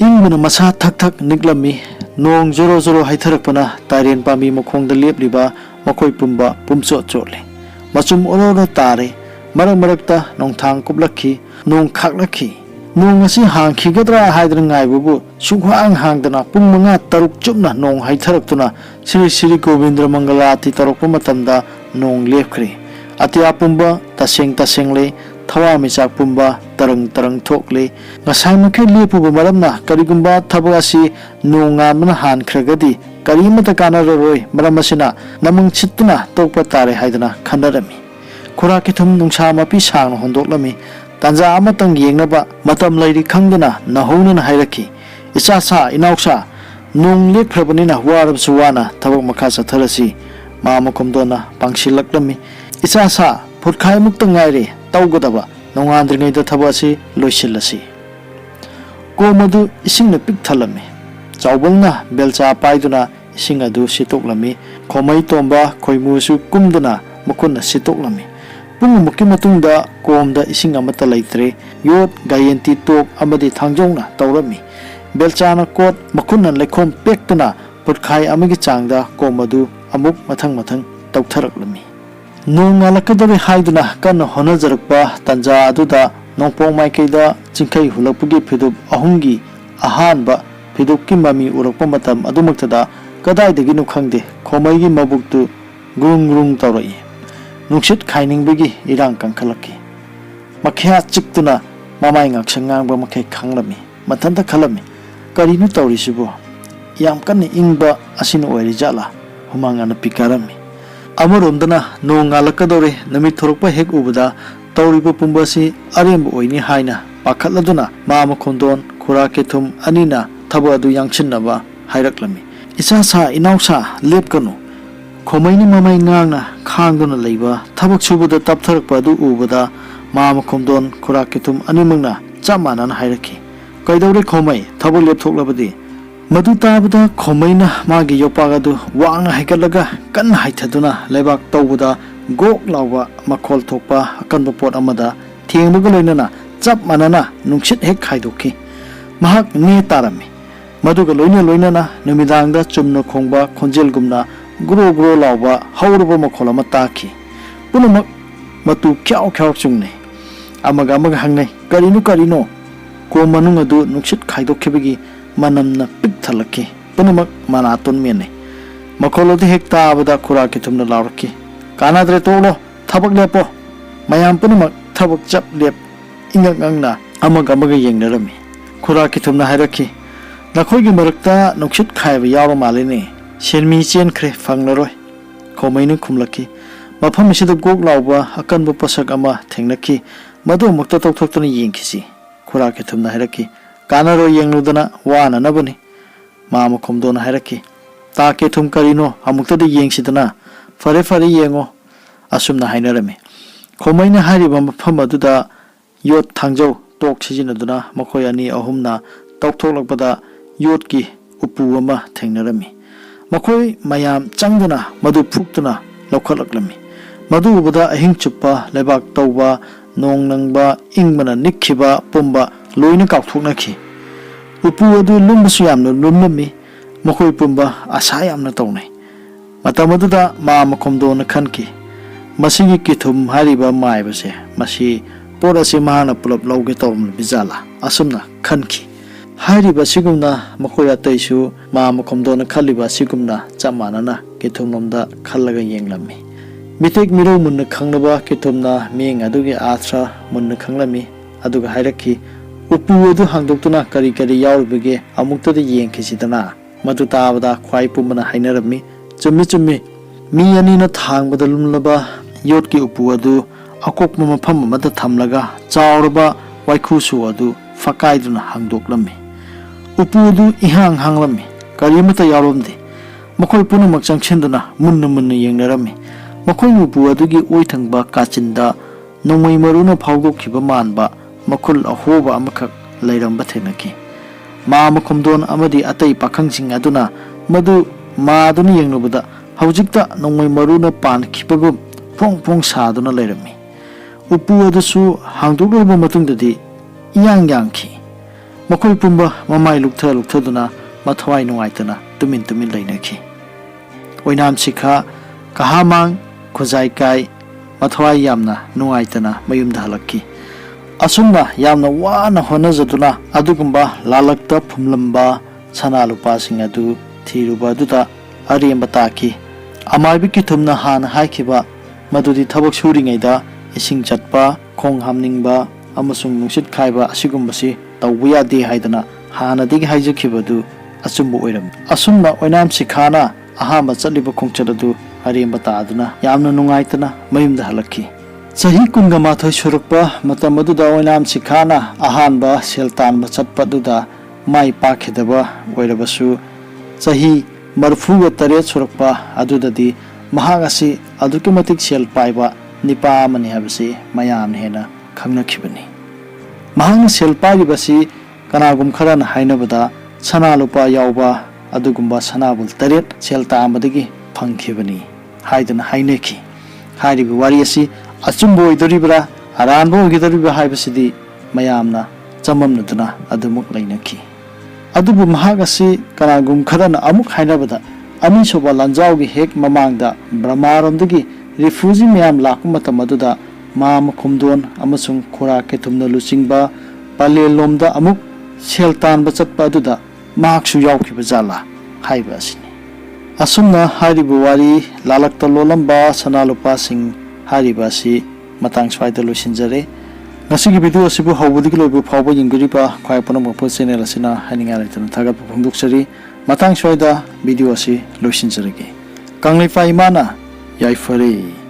ꯏꯪꯕꯅ ꯃꯁꯥ ꯊꯛ ꯅꯤꯛꯂꯝꯃꯤ ꯅꯣꯡ ꯖꯣꯔꯣ ꯍꯩꯊꯔꯛꯄꯅ ꯇꯥꯏꯔꯦꯟ ꯄꯥꯝꯕꯤ ꯃꯈꯣꯡꯗ ꯂꯦꯞꯂꯤꯕ ꯃꯈꯣꯏ ꯄꯨꯝꯕ ꯆꯣꯠꯂꯤ ꯃꯆꯨꯝ ꯑꯣꯔꯣ ꯇꯥꯔꯦ ꯃꯔꯛꯇ ꯅꯣꯡꯊꯥꯡ ꯀꯨꯞꯂꯛꯈꯤ ꯅꯣꯡ ꯈꯥꯛꯂꯛꯈꯤ ꯅꯣꯡ ꯑꯁꯤ ꯍꯥꯡꯈꯤꯒꯗ꯭ꯔꯥ ꯍꯥꯏꯗꯨꯅ ꯉꯥꯏꯕꯕꯨ ꯁꯨꯡꯍꯥꯡꯗꯅ ꯄꯨꯡ 5-6 ꯆꯨꯞꯅ ꯅꯣꯡ ꯍꯩꯊꯔꯛꯇꯨꯅ ꯁ꯭ꯔꯤ ꯒꯣꯕꯤꯟꯗ꯭ꯔ ꯃꯪꯒꯂ ꯑꯥꯔꯇꯤ ꯇꯧꯔꯛꯄ ꯃꯇꯝꯗ ꯅꯣꯡ ꯂꯦꯞꯈ꯭ꯔꯦ ꯑꯇꯤꯌꯥ ꯄꯨꯝꯕ ꯇꯁꯦꯡꯂꯦ ꯊꯋꯥꯟꯃꯤꯆꯥꯛ ꯄꯨꯝꯕ ꯇꯔꯪ ꯊꯣꯛꯂꯦ ꯉꯁꯥꯏ ꯃꯈꯩ ꯂꯦꯞꯄꯨꯕ ꯃꯔꯝꯅ ꯀꯔꯤꯒꯨꯝꯕ ꯊꯕꯛ ꯑꯁꯤ ꯅꯣꯡ ꯉꯥꯟꯕꯅ ꯍꯥꯟꯈ꯭ꯔꯒꯗꯤ ꯀꯔꯤꯃꯠꯇ ꯀꯥꯟꯅꯔꯔꯣꯏ ꯃꯔꯝ ꯑꯁꯤꯅ ꯅꯃꯪ ꯁꯤꯠꯇꯨꯅ ꯇꯣꯛꯄ ꯇꯥꯔꯦ ꯍꯥꯏꯗꯨꯅ ꯈꯟꯅꯔꯝꯃꯤ ꯈꯨꯔꯥꯛꯀꯤꯊꯨꯝ ꯅꯨꯡꯁꯥ ꯃꯄꯤ ꯁꯥꯡꯅ ꯍꯣꯟꯗꯣꯛꯂꯝꯃꯤ ꯇꯥꯟꯖꯥ ꯑꯃꯇꯪ ꯌꯦꯡꯅꯕ ꯃꯇꯝ ꯂꯩꯔꯤ ꯈꯪꯗꯅ ꯅꯍꯧꯅꯅ ꯍꯥꯏꯔꯛꯈꯤ ꯏꯆꯥꯁꯥ ꯏꯅꯥꯎꯁꯥ ꯅꯣꯡ ꯂꯦꯞꯈ꯭ꯔꯕꯅꯤꯅ ꯋꯥꯔꯕꯁꯨ ꯋꯥꯅ ꯊꯕꯛ ꯃꯈꯥ ꯆꯠꯊꯔꯁꯤ ꯃꯈꯣꯝꯗꯣꯟꯅ ꯄꯥꯡꯁꯤꯜꯂꯛꯂꯝꯃꯤ ꯏꯆꯥꯁꯥ ꯐꯨꯠꯈꯥꯏꯃꯨꯛꯇ ꯉꯥꯏꯔꯦ ꯇꯧꯒꯗꯕ ꯅꯣꯡꯉꯥꯟꯗ꯭ꯔꯤꯉꯩꯗ ꯊꯕꯛ ꯑꯁꯤ ꯂꯣꯏꯁꯤꯜꯂꯁꯤ ꯀꯣꯝ ꯑꯗꯨ ꯏꯁꯤꯡꯅ ꯄꯤꯛ ꯊꯜꯂꯝꯃꯤ ꯆꯥꯎꯕꯜꯅ ꯕꯦꯜꯆꯥ ꯄꯥꯏꯗꯨꯅ ꯏꯁꯤꯡ ꯑꯗꯨ ꯁꯤꯠꯇꯣꯛꯂꯝꯃꯤ ꯈꯣꯃꯩ ꯇꯣꯝꯕ ꯈꯣꯏꯃꯨꯁꯨ ꯀꯨꯝꯗꯨꯅ ꯃꯈꯨꯠꯅ ꯁꯤꯠꯇꯣꯛꯂꯝꯃꯤ ꯄꯨꯡꯃꯨꯛꯀꯤ ꯃꯇꯨꯡꯗ ꯀꯣꯝꯗ ꯏꯁꯤꯡ ꯑꯃꯠꯇ ꯂꯩꯇ꯭ꯔꯦ ꯌꯣꯠ ꯒꯥꯌꯦꯟꯇꯤ ꯇꯣꯛ ꯑꯃꯗꯤ ꯊꯥꯡꯖꯧꯅ ꯇꯧꯔꯝꯃꯤ ꯕꯦꯜꯆꯥꯅ ꯀꯣꯠ ꯃꯈꯨꯠꯅ ꯂꯩꯈꯣꯝ ꯄꯦꯛꯇꯨꯅ ꯐꯨꯠꯈꯥꯏ ꯑꯃꯒꯤ ꯆꯥꯡꯗ ꯀꯣꯝ ꯑꯗꯨ ꯑꯃꯨꯛ ꯃꯊꯪ ꯇꯧꯊꯔꯛꯂꯝꯃꯤ ꯅꯣꯡ ꯉꯥꯜꯂꯛꯀꯗꯧꯔꯦ ꯍꯥꯏꯗꯨꯅ ꯀꯟꯅ ꯍꯣꯠꯅꯖꯔꯛꯄ ꯇꯥꯟꯖꯥ ꯑꯗꯨꯗ ꯅꯣꯡꯄꯣꯛ ꯃꯥꯏꯀꯩꯗ ꯆꯤꯡꯈꯩ ꯍꯨꯜꯂꯛꯄꯒꯤ ꯐꯤꯗꯨꯞ 3ꯒꯤ ꯑꯍꯥꯟꯕ ꯐꯤꯗꯨꯞꯀꯤ ꯃꯃꯤ ꯎꯔꯛꯄ ꯃꯇꯝ ꯑꯗꯨꯃꯛꯇꯗ ꯀꯗꯥꯏꯗꯒꯤꯅꯣ ꯈꯪꯗꯦ ꯈꯣꯃꯩꯒꯤ ꯃꯕꯨꯛꯇꯨ ꯒ꯭ꯔꯨꯡ ꯇꯧꯔꯛꯏ ꯅꯨꯡꯁꯤꯠ ꯈꯥꯏꯅꯤꯡꯕꯒꯤ ꯏꯔꯥꯡ ꯀꯟꯈꯠꯂꯛꯈꯤ ꯃꯈ꯭ꯌꯥ ꯆꯤꯛꯇꯨꯅ ꯃꯃꯥꯏ ꯉꯥꯛꯁꯪ ꯉꯥꯡꯕ ꯃꯈꯩ ꯈꯪꯂꯝꯃꯤ ꯃꯊꯟꯇ ꯈꯜꯂꯝꯃꯤ ꯀꯔꯤꯅꯣ ꯇꯧꯔꯤꯁꯤꯕꯣ ꯌꯥꯝ ꯀꯟꯅ ꯏꯪꯕ ꯑꯁꯤꯅ ꯑꯣꯏꯔꯤꯖꯥꯠꯂꯥ ꯍꯨꯃꯥꯡ ꯑꯅꯞꯄꯤ ꯀꯥꯔꯝꯃꯤ ꯑꯃꯔꯣꯝꯗꯅ ꯅꯣꯡ ꯉꯥꯜꯂꯛꯀꯗꯧꯔꯦ ꯅꯨꯃꯤꯠ ꯊꯣꯔꯛꯄ ꯍꯦꯛ ꯎꯕꯗ ꯇꯧꯔꯤꯕ ꯄꯨꯝꯕ ꯑꯁꯤ ꯑꯔꯦꯝꯕ ꯑꯣꯏꯅꯤ ꯍꯥꯏꯅ ꯄꯥꯈꯠꯂꯗꯨꯅ ꯃꯈꯣꯝꯗꯣꯟ ꯈꯨꯔꯥꯛꯀꯤꯊꯨꯝ ꯑꯅꯤꯅ ꯊꯕꯛ ꯑꯗꯨ ꯌꯥꯡꯁꯤꯟꯅꯕ ꯍꯥꯏꯔꯛꯂꯝꯃꯤ ꯏꯆꯥꯁꯥ ꯏꯅꯥꯎꯁꯥ ꯂꯦꯞꯀꯅꯨ ꯈꯣꯃꯩꯅ ꯃꯃꯩ ꯉꯥꯡꯅ ꯈꯥꯡꯗꯨꯅ ꯂꯩꯕ ꯊꯕꯛ ꯁꯨꯕꯗ ꯇꯞꯊꯔꯛꯄ ꯑꯗꯨ ꯎꯕꯗ ꯃꯈꯣꯝꯗꯣꯟ ꯈꯨꯔꯥꯛꯀꯤꯊꯨꯝ ꯑꯅꯤꯃꯛꯅ ꯆꯞ ꯃꯥꯟꯅꯅ ꯍꯥꯏꯔꯛꯈꯤ ꯀꯩꯗꯧꯔꯦ ꯈꯣꯃꯩ ꯊꯕꯛ ꯂꯦꯞꯊꯣꯛꯂꯕꯗꯤ ꯃꯗꯨ ꯇꯥꯕꯗ ꯈꯣꯃꯩꯅ ꯃꯥꯒꯤ ꯌꯣꯄꯥꯛ ꯑꯗꯨ ꯋꯥꯡꯅ ꯍꯥꯏꯒꯠꯂꯒ ꯀꯟꯅ ꯍꯩꯊꯗꯨꯅ ꯂꯩꯕꯥꯛ ꯇꯧꯕꯗ ꯒꯣꯛ ꯂꯥꯎꯕ ꯃꯈꯣꯜ ꯊꯣꯛꯄ ꯑꯀꯟꯕ ꯄꯣꯠ ꯑꯃꯗ ꯊꯦꯡꯕꯒ ꯂꯣꯏꯅꯅ chap manana nungsit hek khaidokhi mahak ne tarami maduga loina numidangda chumna khongba khonjel gumna gro gro lawba hauruba makhola ma takhi punamak matu kyau chungne amaga hangnai karino ko manung adu nungsit khaidokhibagi manamna pik thalakki punamak manaton mene makolodi hekta abada khura ki thumna lawrki kanadre tolo thabak lepo mayam punamak thabak chap lep ingangna amaga yengnarami khura ki thumna hairaki nakhoigi marakta nungsit khaiba yawa malene shenmi chen khre fangnaroi khomaini khumlaki mafam isida gok lawba akanba pasak ama thengnaki madu mukta tokthokna yengkisi khura ki thumna hairaki kanaro yengnudana wana nabani mama khomdona hairaki ta ke thum karino amukta de yengsidana fare yengo asumna hainarami khomaina hariba mafam aduda yot thangjau tok sijinaduna makhoi ani ahumna tokthoklakpada yotki upu ama thengnarami makhoi mayam changduna madu phuktuna lokhalaklami madu ubada ahing chuppa lebak tawba nong nangba ingmana nikhiba pomba loina kakthoknaki upu adu lumbasu yamna lumnami makhoi pumba asa yamna tawnai matamaduda ma makhomdona khanki masigi kithum hariba maibase masi porasi mahana pulap lauge tawm bijala asumna khanki hariba sigumna makhoi ataisu ma makhomdona khaliba sigumna chamanana kithumnomda khallaga yenglami mitek miro munna khangnaba kithumna meng adugi athra munna khanglami aduga hairaki upu adu hangdoktuna kari yawribage amukta de yengkisidana madu tabada khwai pumana hainarami chummi mi ani na thangbada lumlaba yotki upu adu akokma mafam amada thamlaga chawraba waikhusu adu fakaiduna hangdoklami upu adu ihang hanglami karimata yawromde makhoi punamak changchenduna munna yengnarami makhoi upu adugi oithangba kachinda nongmai maruna phawdokhiba manba makhul ahoba amakak lairamba thenaki ma makhomdon amadi atai pakhangsing aduna madu ma aduna yengnubada haujikta nongmai maruna pan khipagum pong saduna lairami upu adusu hangdokloba matungdadi yangki makhoi pumba mamai luktha mathwai nungaitana tumin lainaki oinam sikha kahamang khuzai kai mathwai yamna nungaitana mayumda halakki asumna yamna wana honajaduna adugumba lalakta phumlamba sana lupa sing adu thiruba duda ariyamba taki amaibi ki thumna han haikhiba madudi thabak suringaida ising chatpa khong hamningba amasung nungsit khaiba asigumbasi tawbuya de haidana hanadigi haijakhibadu achumbu oiram asumna oinam sikhana ahamba chaliba khongchadadu ariyamba taaduna yamna nungaitana mayumda halakki sahi kunga mathoi surakpa matamaduda oinam sikhana ahanba seltanba chatpaduda mai pakhidaba oirabasu sahi marfuga tare surakpa adudadi mahagasi adukimatik sel paiba nipa mani habasi mayam hena khangnakhibani mahang sel paibasi kanagum kharana hainabada sana lupa yawba adugumba sanabul taret selta amadagi phangkhibani haidana haineki haribi wari asi achumbo idoribra aranbo gidoriba haibasidi mayamna chamamnaduna adumuk lainaki adubu mahagasi kanagum kharana amuk hainabada ami soba lanjawgi hek mamangda brahmaromdagi refugee mayam lakumata maduda ma khumdon amasung khora ke thumna luchingba palelomda amuk seltan bachatpa aduda mahaksu yawkhiba jala haiba asini asumna haribu wari lalakta lolamba sanalupa sing hariba si matang swaida lusinjare ngasigi video asibu hawbudigi loibu phawba yinguriba khwai panamapur channel asina haninga laitana thagat phongduksari matang swaida video asi lusinjarege kanglaifa imana yaifare